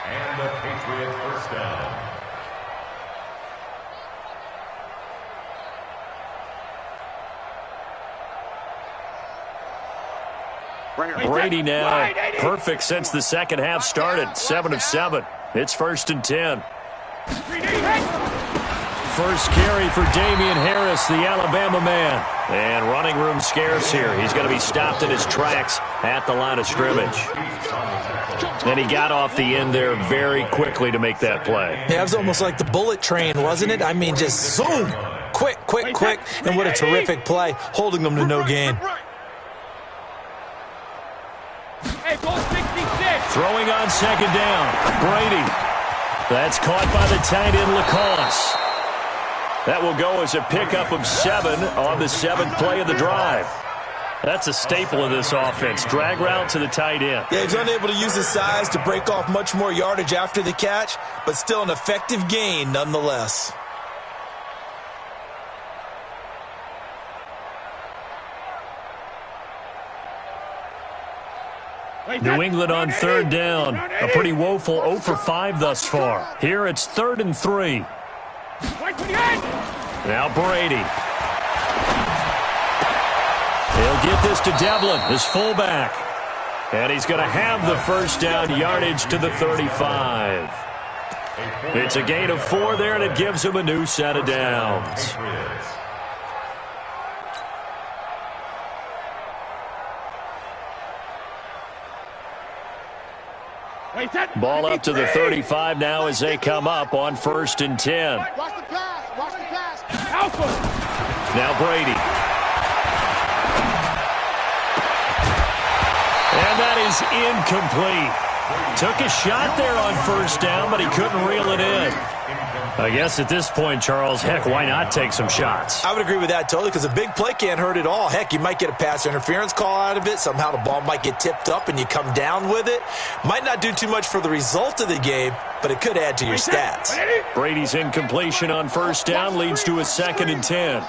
And the Patriot first down. Brady now perfect since the second half started. 7 of 7. It's 1st and 10. First carry for Damian Harris, the Alabama man. And running room scarce here. He's going to be stopped in his tracks at the line of scrimmage. And he got off the end there very quickly to make that play. Yeah, it was almost like the bullet train, wasn't it? I mean, just zoom. Quick. And what a terrific play, holding them to no gain. Throwing on second down. Brady. That's caught by the tight end, Lacoste. That will go as a pickup of 7 on the 7th play of the drive. That's a staple of this offense. Drag route to the tight end. Yeah, he's unable to use his size to break off much more yardage after the catch, but still an effective gain nonetheless. New England on 3rd down. A pretty woeful 0 for 5 thus far. Here it's 3rd and 3. Now Brady. He'll get this to Devlin, his fullback. And he's going to have the first down yardage to the 35. It's a gain of 4 there, and it gives him a new set of downs. Ball up to the 35 now as they come up on 1st and 10. Watch the pass. Watch the pass. Now Brady. And that is incomplete. Took a shot there on 1st down, but he couldn't reel it in. I guess at this point, Charles, heck, why not take some shots? I would agree with that totally, because a big play can't hurt at all. Heck, you might get a pass interference call out of it. Somehow the ball might get tipped up and you come down with it. Might not do too much for the result of the game, but it could add to your stats. Brady's incompletion on 1st down leads to a 2nd and 10.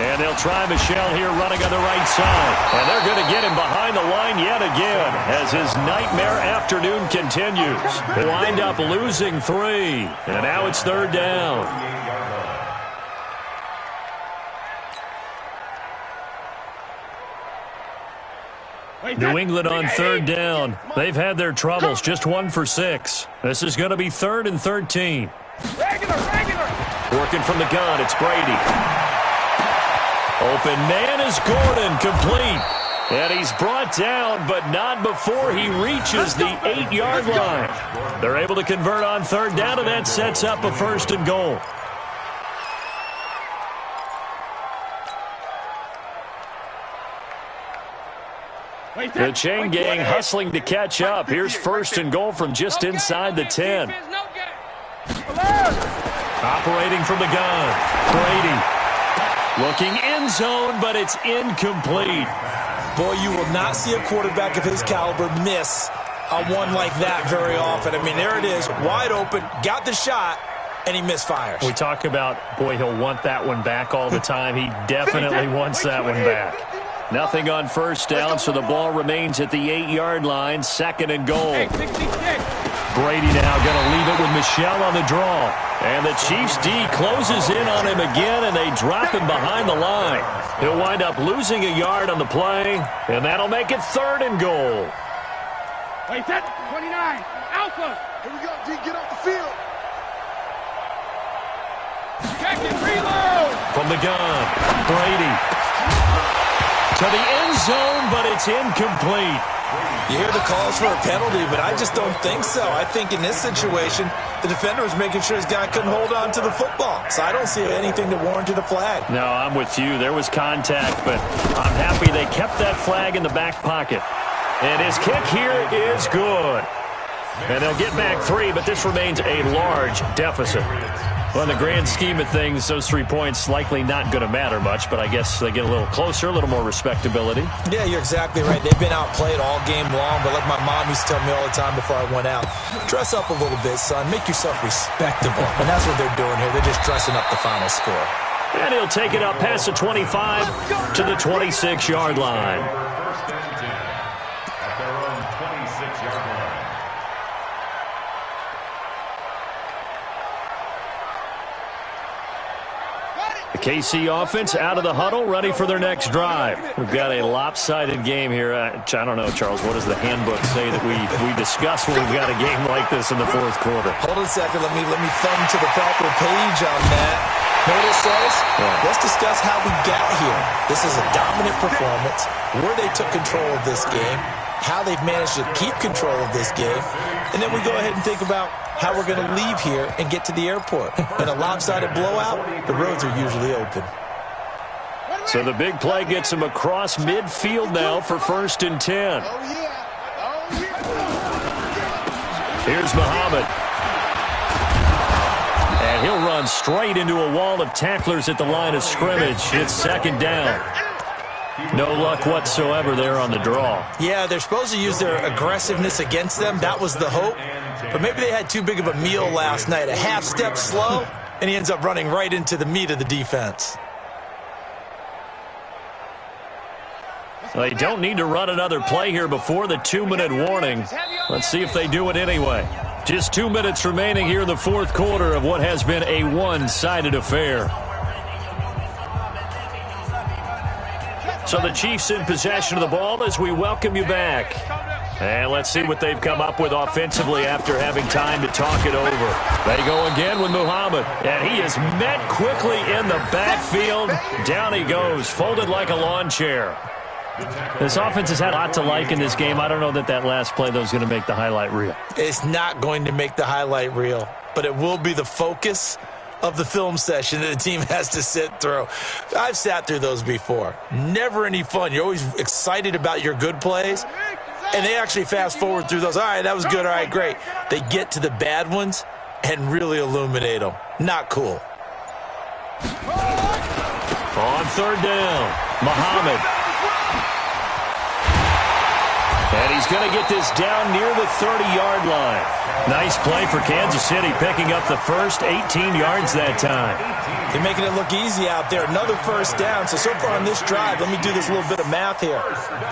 And they'll try Michel here running on the right side. And they're going to get him behind the line yet again as his nightmare afternoon continues. They wind up losing 3. And now it's 3rd down. New England on 3rd down. They've had their troubles, just 1 for 6. This is going to be 3rd and 13. Working from the gun, it's Brady. Open man is Gordon, complete. And he's brought down, but not before he reaches the 8-yard line. They're able to convert on 3rd down, and that sets up a 1st and goal. The chain gang hustling to catch up. Here's 1st and goal from just inside the 10. Operating from the gun, Brady. Looking end zone, but it's incomplete. Boy, you will not see a quarterback of his caliber miss a one like that very often. I mean, there it is, wide open, got the shot, and he misfires. We talk about, boy, he'll want that one back all the time. He definitely wants that one back. Nothing on 1st down, so the ball remains at the 8-yard line, 2nd and goal. Brady now going to leave it with Michel on the draw. And the Chiefs D closes in on him again, and they drop him behind the line. He'll wind up losing a yard on the play, and that'll make it 3rd and goal. Wait, set, 29, Alpha. Here we go, D, get off the field. Check it, reload. From the gun, Brady. To the end zone, but it's incomplete. You hear the calls for a penalty, but I just don't think so. I think in this situation, the defender was making sure his guy couldn't hold on to the football. So I don't see anything that warranted a flag. No, I'm with you. There was contact, but I'm happy they kept that flag in the back pocket. And his kick here is good. And they'll get back 3, but this remains a large deficit. Well, in the grand scheme of things, those 3 points likely not going to matter much, but I guess they get a little closer, a little more respectability. Yeah, you're exactly right. They've been outplayed all game long, but like my mom used to tell me all the time before I went out, dress up a little bit, son. Make yourself respectable. And that's what they're doing here. They're just dressing up the final score. And he'll take it up past the 25 to the 26-yard line. At their own 26-yard line. The KC offense out of the huddle, ready for their next drive. We've got a lopsided game here. I don't know, Charles, what does the handbook say that we discuss when we've got a game like this in the fourth quarter? Hold on a second. Let me thumb to the proper page on that. Know what it says? Yeah. Let's discuss how we got here. This is a dominant performance, where they took control of this game, how they've managed to keep control of this game, and then we go ahead and think about how we're going to leave here and get to the airport. In a lopsided blowout, the roads are usually open. So the big play gets him across midfield now for 1st and 10. Here's Muhammad. And he'll run straight into a wall of tacklers at the line of scrimmage. It's 2nd down. No luck whatsoever there on the draw. Yeah, they're supposed to use their aggressiveness against them. That was the hope. But maybe they had too big of a meal last night. A half step slow, and he ends up running right into the meat of the defense. They don't need to run another play here before the 2-minute warning. Let's see if they do it anyway. Just 2 minutes remaining here in the fourth quarter of what has been a one-sided affair. So the Chiefs in possession of the ball as we welcome you back. And let's see what they've come up with offensively after having time to talk it over. They go again with Muhammad. And he is met quickly in the backfield. Down he goes, folded like a lawn chair. This offense has had a lot to like in this game. I don't know that last play, though, is going to make the highlight reel. It's not going to make the highlight reel, but it will be the focus of the film session that the team has to sit through. I've sat through those before. Never any fun. You're always excited about your good plays, and they actually fast forward through those. All right, that was good. All right, great. They get to the bad ones and really illuminate them. Not cool. On 3rd down, Muhammad. And he's going to get this down near the 30-yard line. Nice play for Kansas City, picking up the first 18 yards that time. They're making it look easy out there. Another 1st down. So far on this drive, let me do this little bit of math here.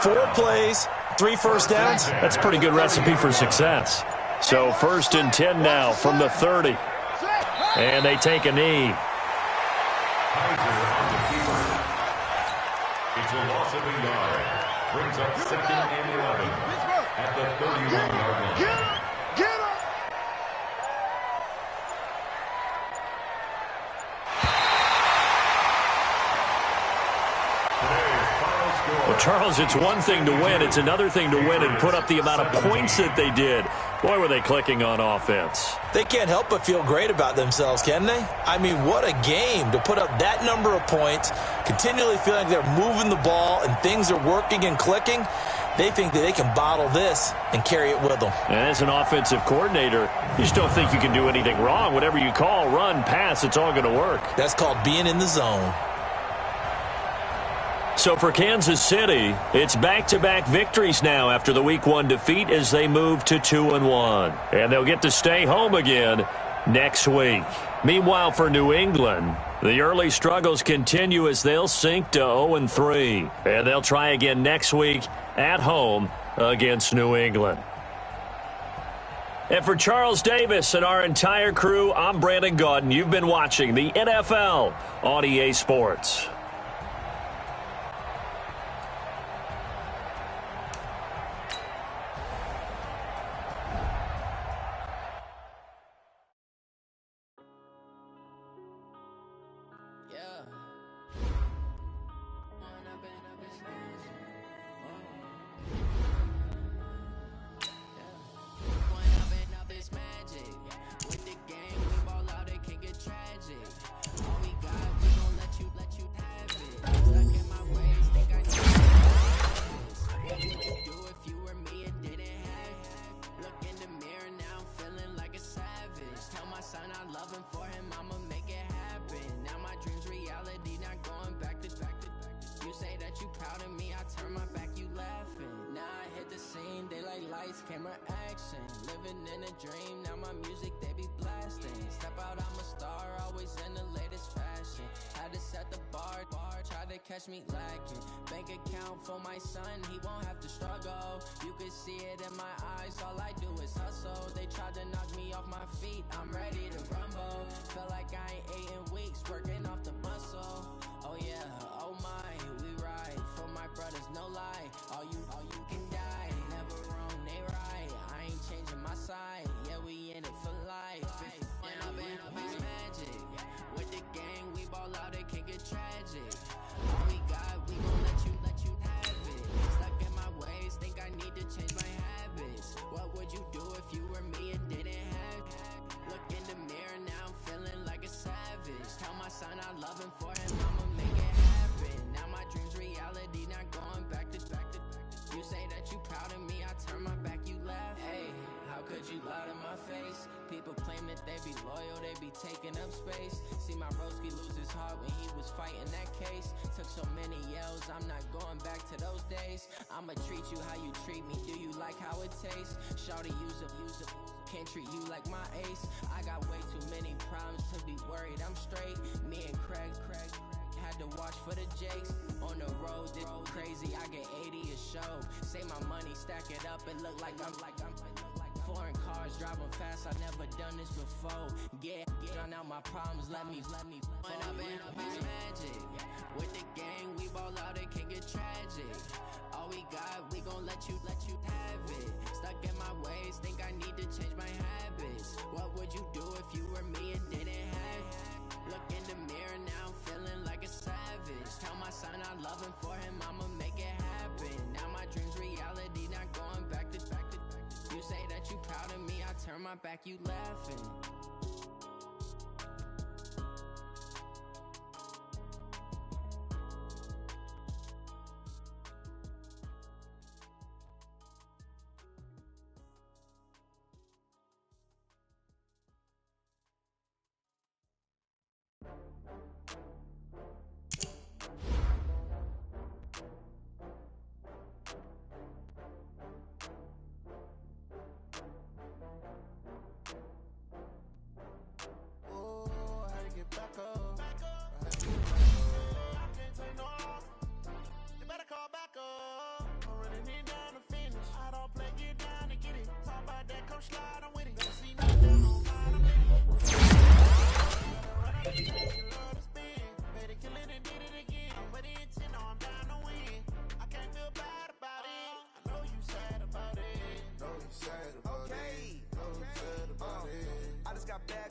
4 plays, 3 first downs. That's a pretty good recipe for success. So 1st and 10 now from the 30. And they take a knee. It's a loss of a yard. Brings up 2nd and 11 at the 31-yard line. Get up! Well, Charles, it's one thing to win. It's another thing to win and put up the amount of points that they did. Boy, were they clicking on offense. They can't help but feel great about themselves, can they? I mean, what a game to put up that number of points, continually feeling they're moving the ball and things are working and clicking. They think that they can bottle this and carry it with them. And as an offensive coordinator, you just don't think you can do anything wrong. Whatever you call, run, pass, it's all going to work. That's called being in the zone. So for Kansas City, it's back-to-back victories now after the Week 1 defeat as they move to 2-1. And they'll get to stay home again next week. Meanwhile, for New England, the early struggles continue as they'll sink to 0-3. And they'll try again next week at home against New England. And for Charles Davis and our entire crew, I'm Brandon Gaudin. You've been watching the NFL on EA Sports. Camera action, living in a dream. Now my music they be blasting. Step out, I'm a star, always in the latest fashion. Had to set the bar, try to catch me lacking. Bank account for my son, he won't have to struggle. You can see it in my eyes, all I do is hustle. They tried to knock me off my feet, I'm ready to rumble. Felt like I ain't ate in weeks, working off the muscle. face. People claim that they be loyal, they be taking up space. See my broski lose his heart when he was fighting that case. Took so many yells, I'm not going back to those days. I'ma treat you how you treat me, do you like how it tastes? Shawty use up, can't treat you like my ace. I got way too many problems to be worried, I'm straight. Me and Craig had to watch for the Jakes. On the road, this crazy, I get 80 a show. Say my money, stack it up, it look like I'm foreign cars, driving fast, I never done this before. Get drown out my problems, let me point up and it's magic. With the gang, we ball out, it can get tragic. All we got, we gon' let you have it. Stuck in my ways, think I need to change my habits. What would you do if you were me and didn't have it? Look in the mirror, now I'm feeling like a savage. Tell my son I love him, for him I'ma make it happen. Now my dream's reality, not going back to. You say that you proud of me, I turn my back, you laughing.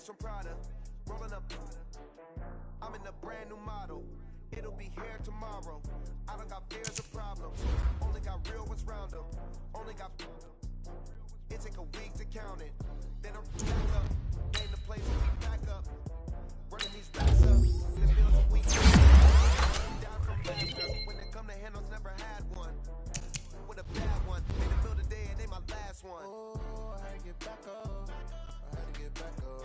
From Prada, rolling up. I'm in a brand new model. It'll be here tomorrow. I don't got fears or problems. Only got real ones round them. Only got. It take a week to count it. Then I'm back up. Name the place and we back up. Running these racks up. It feels a week. Down from laughter. When they come to handles, never had one. With a bad one. Made it feel today and they my last one. Oh, I had to get back up. I had to get back up.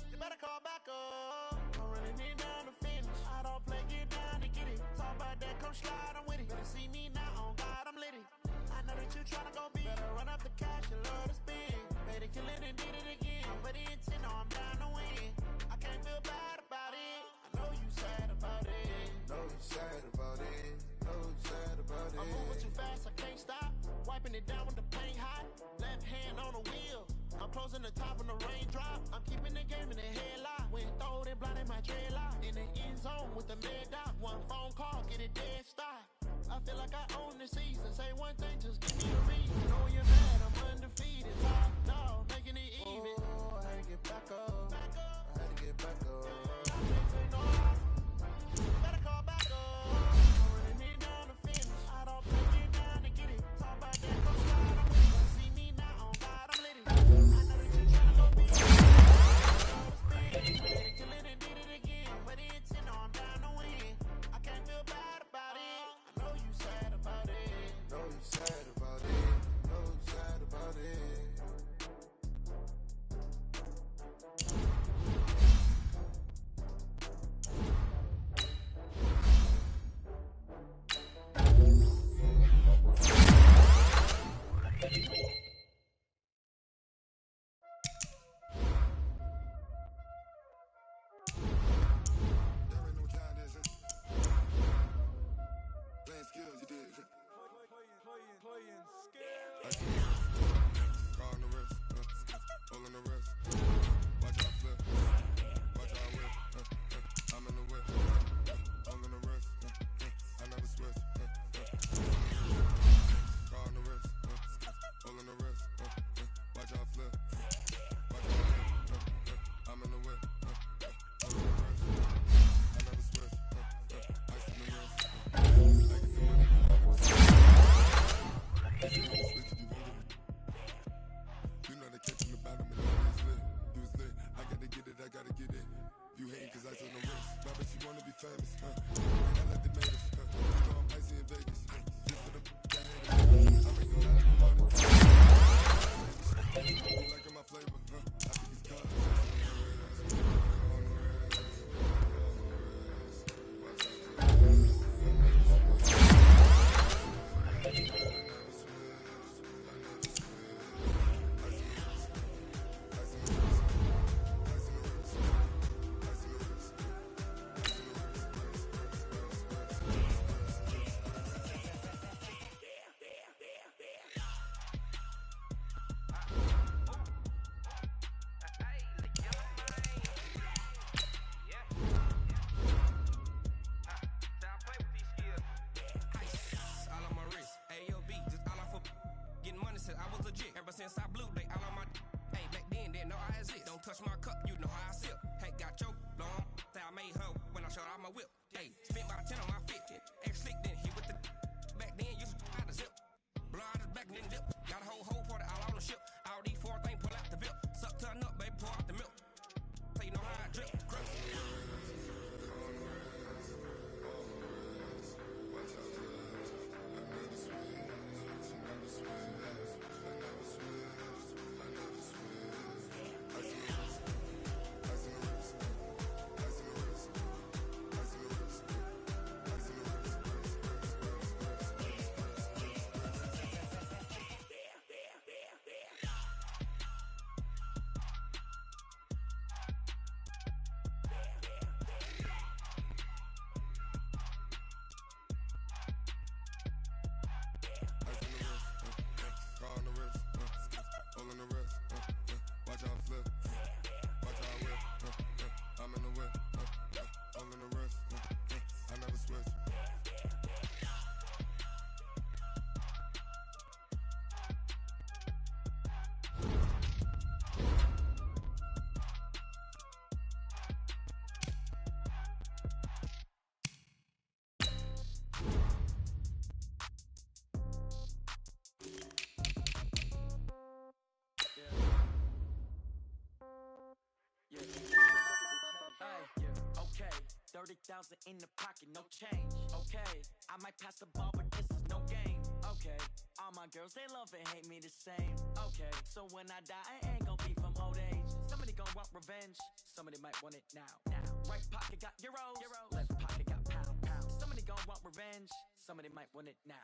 You better call back up. I'm running it down to finish. I don't play, get down to get it. Talk about that, come slide, I'm with it. Better see me now, on God, I'm lit it. I know that you tryna go big. Better run up the cash, you love to spin. Better kill it and did it again. I'm with the intent, no, I'm down to win. I can't feel bad about it. I know you sad about it. Know you sad about it. Know you sad about it. I'm moving too fast, I can't stop. Wiping it down with the paint hot. Left hand on the wheel. I'm closing the top when the raindrop. I'm keeping the game in the headlock. When throwed and blinded my dreadlock. In the end zone with the mad dot. One phone call, get it dead stop. I feel like I own the season. Say one thing, just give me a reason. Know you're mad, I'm undefeated. Top dog, making it even. Oh, I had to get back up. I had to get back up. I can't take no off. Better call back up. I'm running it down to finish. I don't play, get down to get it. Talk about that, come slide, I'm with it. See me now, on God, I'm lit it. Southside blue, they all on my. Hey, back then, didn't know I exist. Don't touch my cup, you know how I sip. Hey, got your long. Say I made her when I showed out my whip. Hey, spent about 10 on my fit. Ex-slick, then hit with the. Back then, used to out the zip. Blow out his back, then dip. Got a whole party all on the ship. All these four things, pull out the VIP. Suck, turn up, baby, pour out the milk. So you know how I drip. Okay, 30,000 in the pocket, no change. Okay, I might pass the ball, but this is no game. Okay, all my girls, they love and hate me the same. Okay, so when I die, I ain't gon' be from old age. Somebody gon' want revenge, somebody might want it now. Right pocket got euros, left pocket got pound. Somebody gon' want revenge, somebody might want it now.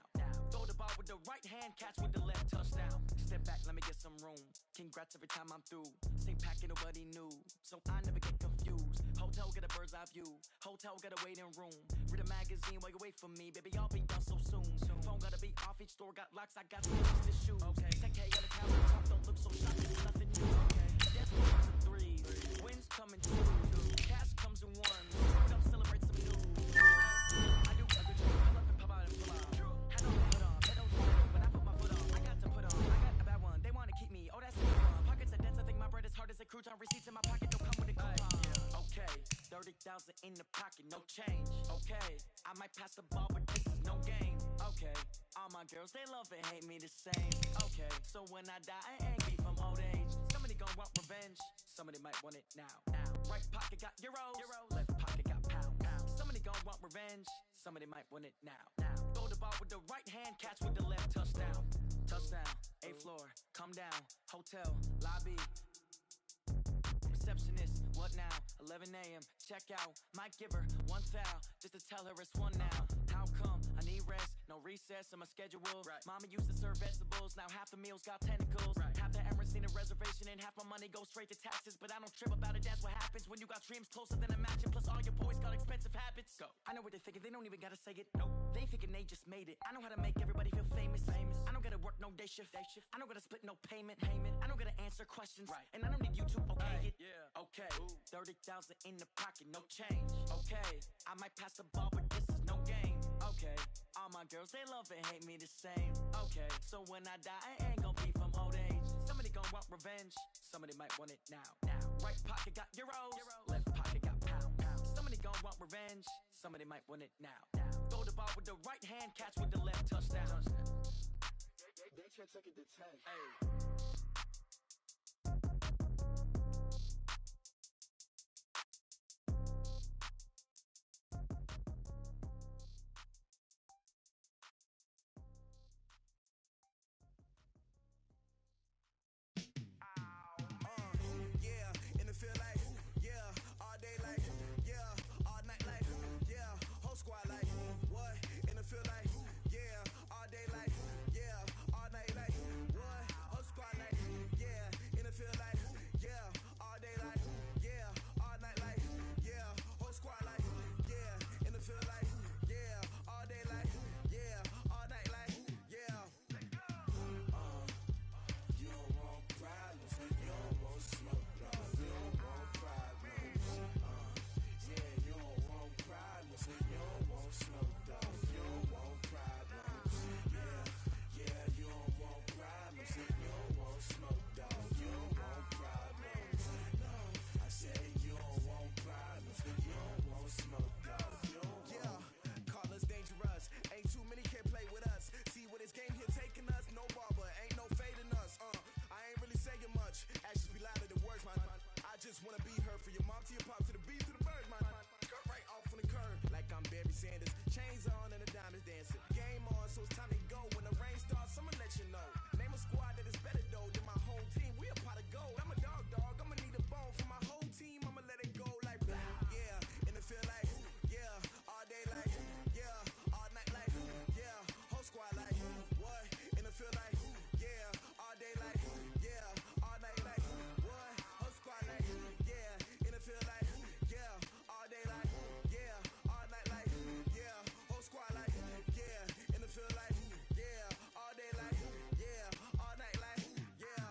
Throw the ball with the right hand, catch with the left, touchdown. Step back, let me get some room. Congrats every time I'm through. Same packet, nobody knew, so I never get confused. Hotel get a bird's eye view. Hotel got a waiting room. Read a magazine while you wait for me, baby. I'll be done so soon. Phone gotta be off. Each store got locks. I got some to shoes. Okay, 10K on the counter. Top don't look so shocking. It's nothing new. Okay, death comes in threes. Wins come in twos. Cash comes in ones. Hold up, celebrate some news. I do a good job. Pull up and pop out and pull out. Head on, head on. Head on, when I put my foot on. I got to put on. I got a bad one. They wanna keep me. Oh, that's a good one. Pockets are dense. I think my bread is hard as a crouton. Receipts in my pocket don't come with a coupon. Okay, 30,000 in the pocket, no change. Okay, I might pass the ball, but this is no game. Okay, all my girls, they love and hate me the same. Okay, so when I die, I ain't be from old age. Somebody gon' want revenge, somebody might want it now. Right pocket got euros, left pocket got pound. Somebody gon' want revenge, somebody might want it now. Throw the ball with the right hand, catch with the left, touchdown. Touchdown, 8th floor, come down, hotel, lobby. Receptionist, what now? 11 a.m. Check out. Might give her one foul just to tell her it's one now. How come? I need rest, no recess in my schedule. Right. Mama used to serve vegetables, now half the meals got tentacles. Right. Half the Emirates need a reservation and half my money goes straight to taxes. But I don't trip about it, that's what happens when you got dreams closer than a match. And plus all your boys got expensive habits. Go. I know what they're thinking, they don't even gotta say it. Nope. They thinking they just made it. I know how to make everybody feel famous. I don't gotta work no day shift. I don't gotta split no payment. I don't gotta answer questions. Right. And I don't need you to okay it. Yeah. Okay, 30,000 in the pocket, no change. Okay, I might pass the ball, but this is no game. Okay, all my girls, they love and hate me the same. Okay, so when I die, I ain't gon' be from old age. Somebody gon' want revenge, somebody might want it now. Right pocket got euros, left pocket got pound. Somebody gon' want revenge, somebody might want it now. Throw the ball with the right hand, catch with the left, touchdown. They check it to 10. Hey. Squad like, what? In the field like, yeah, all day like, yeah, all night like, what? Whole squad like, wanna be her for your mom to your pop to the beat to the bird, man. Cut right off on the curb like I'm Barry Sanders. Chains on and the diamonds dancing. Game on, so it's time to go. When the rain starts, I'ma let you know. Name a squad that is better though than my whole team. We a pot of gold. I'm a dog. I'ma need a bone for my whole team. I'ma let it go like yeah. In the field like yeah. All day like yeah. All night like yeah. Whole squad like what? In the field like yeah. All day like yeah. All night like what? Whole squad like yeah. In the field like yeah. All day like yeah. All night like yeah. Whole squad like yeah. In the field like yeah. All day like yeah. All night like yeah.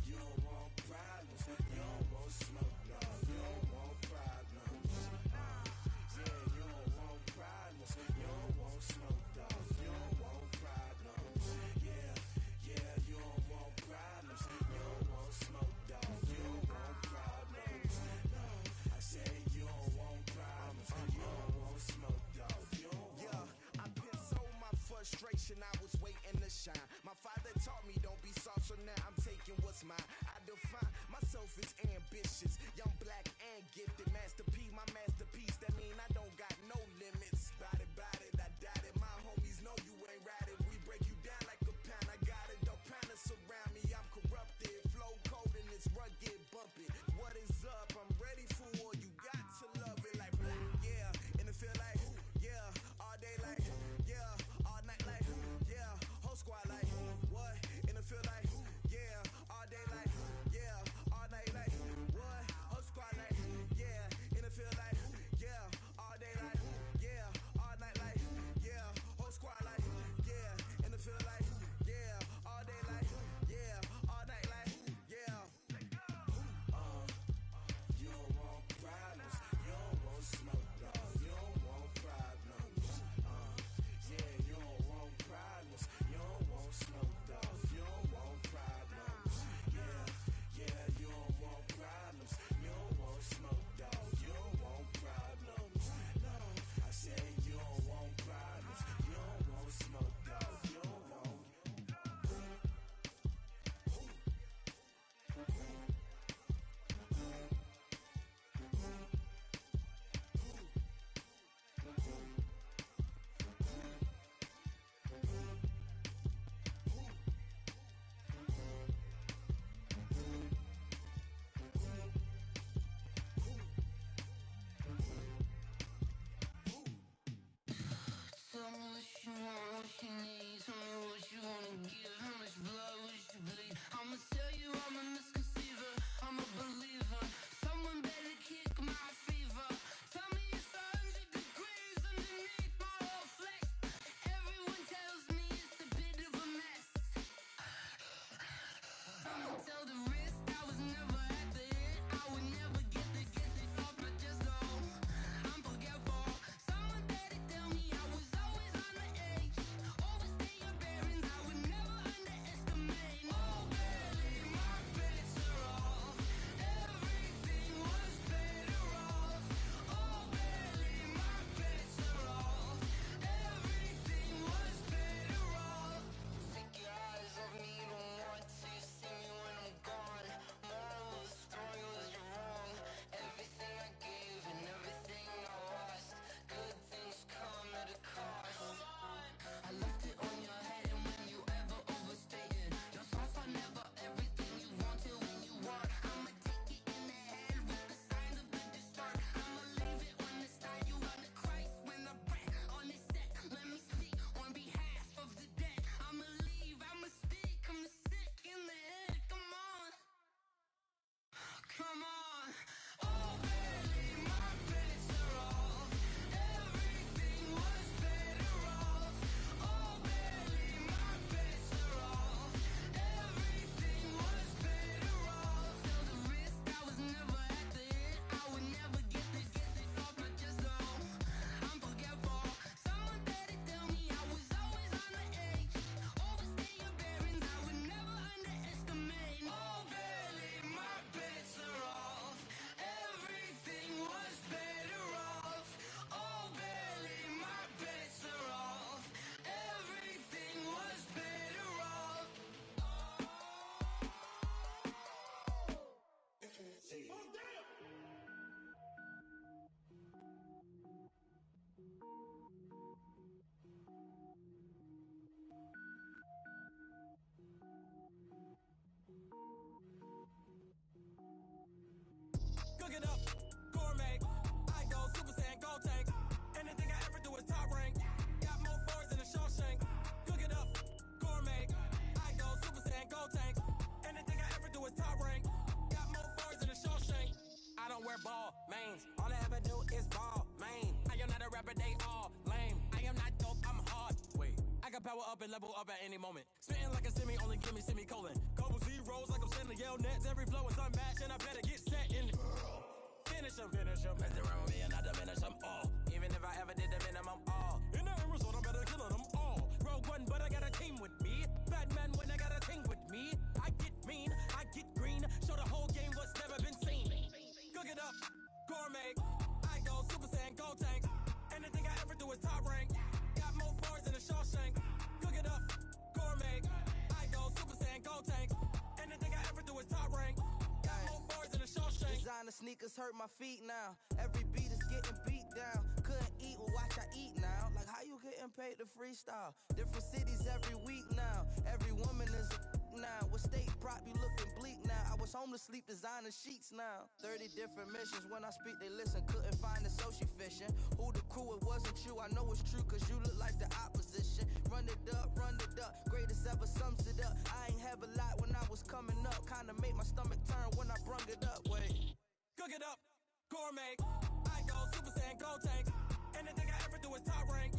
You don't want problems. You don't want smoke, dog. You don't want problems. Yeah, you don't want problems. You don't want smoke, dog. You don't want problems. Yeah, you don't want problems. You don't want smoke, dog. You don't want problems. No, I say you don't want problems. You don't want smoke, dog. You don't want. Yeah, I been so my frustration. I was waiting to shine. My father taught me don't be soft, so now I'm taking what's mine. I define myself as ambitious, young, black, and gifted. Master P, my masterpiece. That mean I don't got no limits. Bout it, I doubt it. My homies know you ain't ratted. We break you down like a pound. I got it, don't panic surround me. I'm corrupted, flow cold and it's rugged, bumpy. What is up? I'm ready for war. You got to love it like yeah. In the field like yeah. All day like yeah. All night like yeah. Whole squad like what? In the field like yeah. All day like yeah. All night like what? Whole squad like yeah. In the field like yeah. All day like yeah. All night like yeah. Whole squad like yeah. In the field like yeah. All day like yeah. All night like yeah. You don't want problems. You don't want smoke, dog. You don't want problems. Yeah, you don't want problems. You don't want smoke, dog. You don't want problems. Yeah, you don't want problems. You don't want smoke, dog. You don't want problems. No, I say you don't want problems. You don't want smoke, dog. You don't want. Tell me what you want, what you need. Tell me what you wanna give. How much blood would you bleed? I'ma tell you I'm a misconceiver. I'm a believer. Someone better kick my fever. Tell me it's 100 degrees underneath my whole flesh. Everyone tells me it's a bit of a mess. I'ma tell the risk I was never at the hit. I would never get the off my chest though. I'm forgetful. Someone better tell me I was always on the edge. Always wear ball mains. All I ever do is ball main. I am not a rapper, they all lame. I am not dope, I'm hard. Wait, I can power up and level up at any moment. Spitting like a semi, only give me semicolon. Couple zeros like I'm sending yell nets. Every flow is unmatched and I better get set in. Finish them. Mess around with me and I diminish them all. Even if I ever did the minimum all. In the end result, I'm better killing them all. Rogue One, but I got a team with me. Batman when I got a team with me. I get mean, I get green. Show the whole game what's never been seen. Cook it up, gourmet. I go Super Saiyan, go tank. Anything I ever do is top rank. Got more bars than a Shawshank. Cook it up, gourmet. I go Super Saiyan, go tank. Anything I ever do is top rank. Got more bars than a Shawshank. Designer sneakers hurt my feet now. Every beat is getting beat down. Couldn't eat, well watch I eat now. Like how you getting paid to freestyle? Different cities every week now. Every woman is a now. With state prop you looking bleak now. I was home to sleep designer sheets now. 30 different missions. When I speak they listen. Couldn't find it so she fishing. Who the crew, it wasn't you. I know it's true cause you look like the opposition. Run it up. Greatest ever sums it up. I ain't have a lot when I was coming up. Kinda made my stomach turn when I brung it up. Wait. Cook it up, gourmet. I go Super Saiyan, go tank. Anything I ever do is top rank.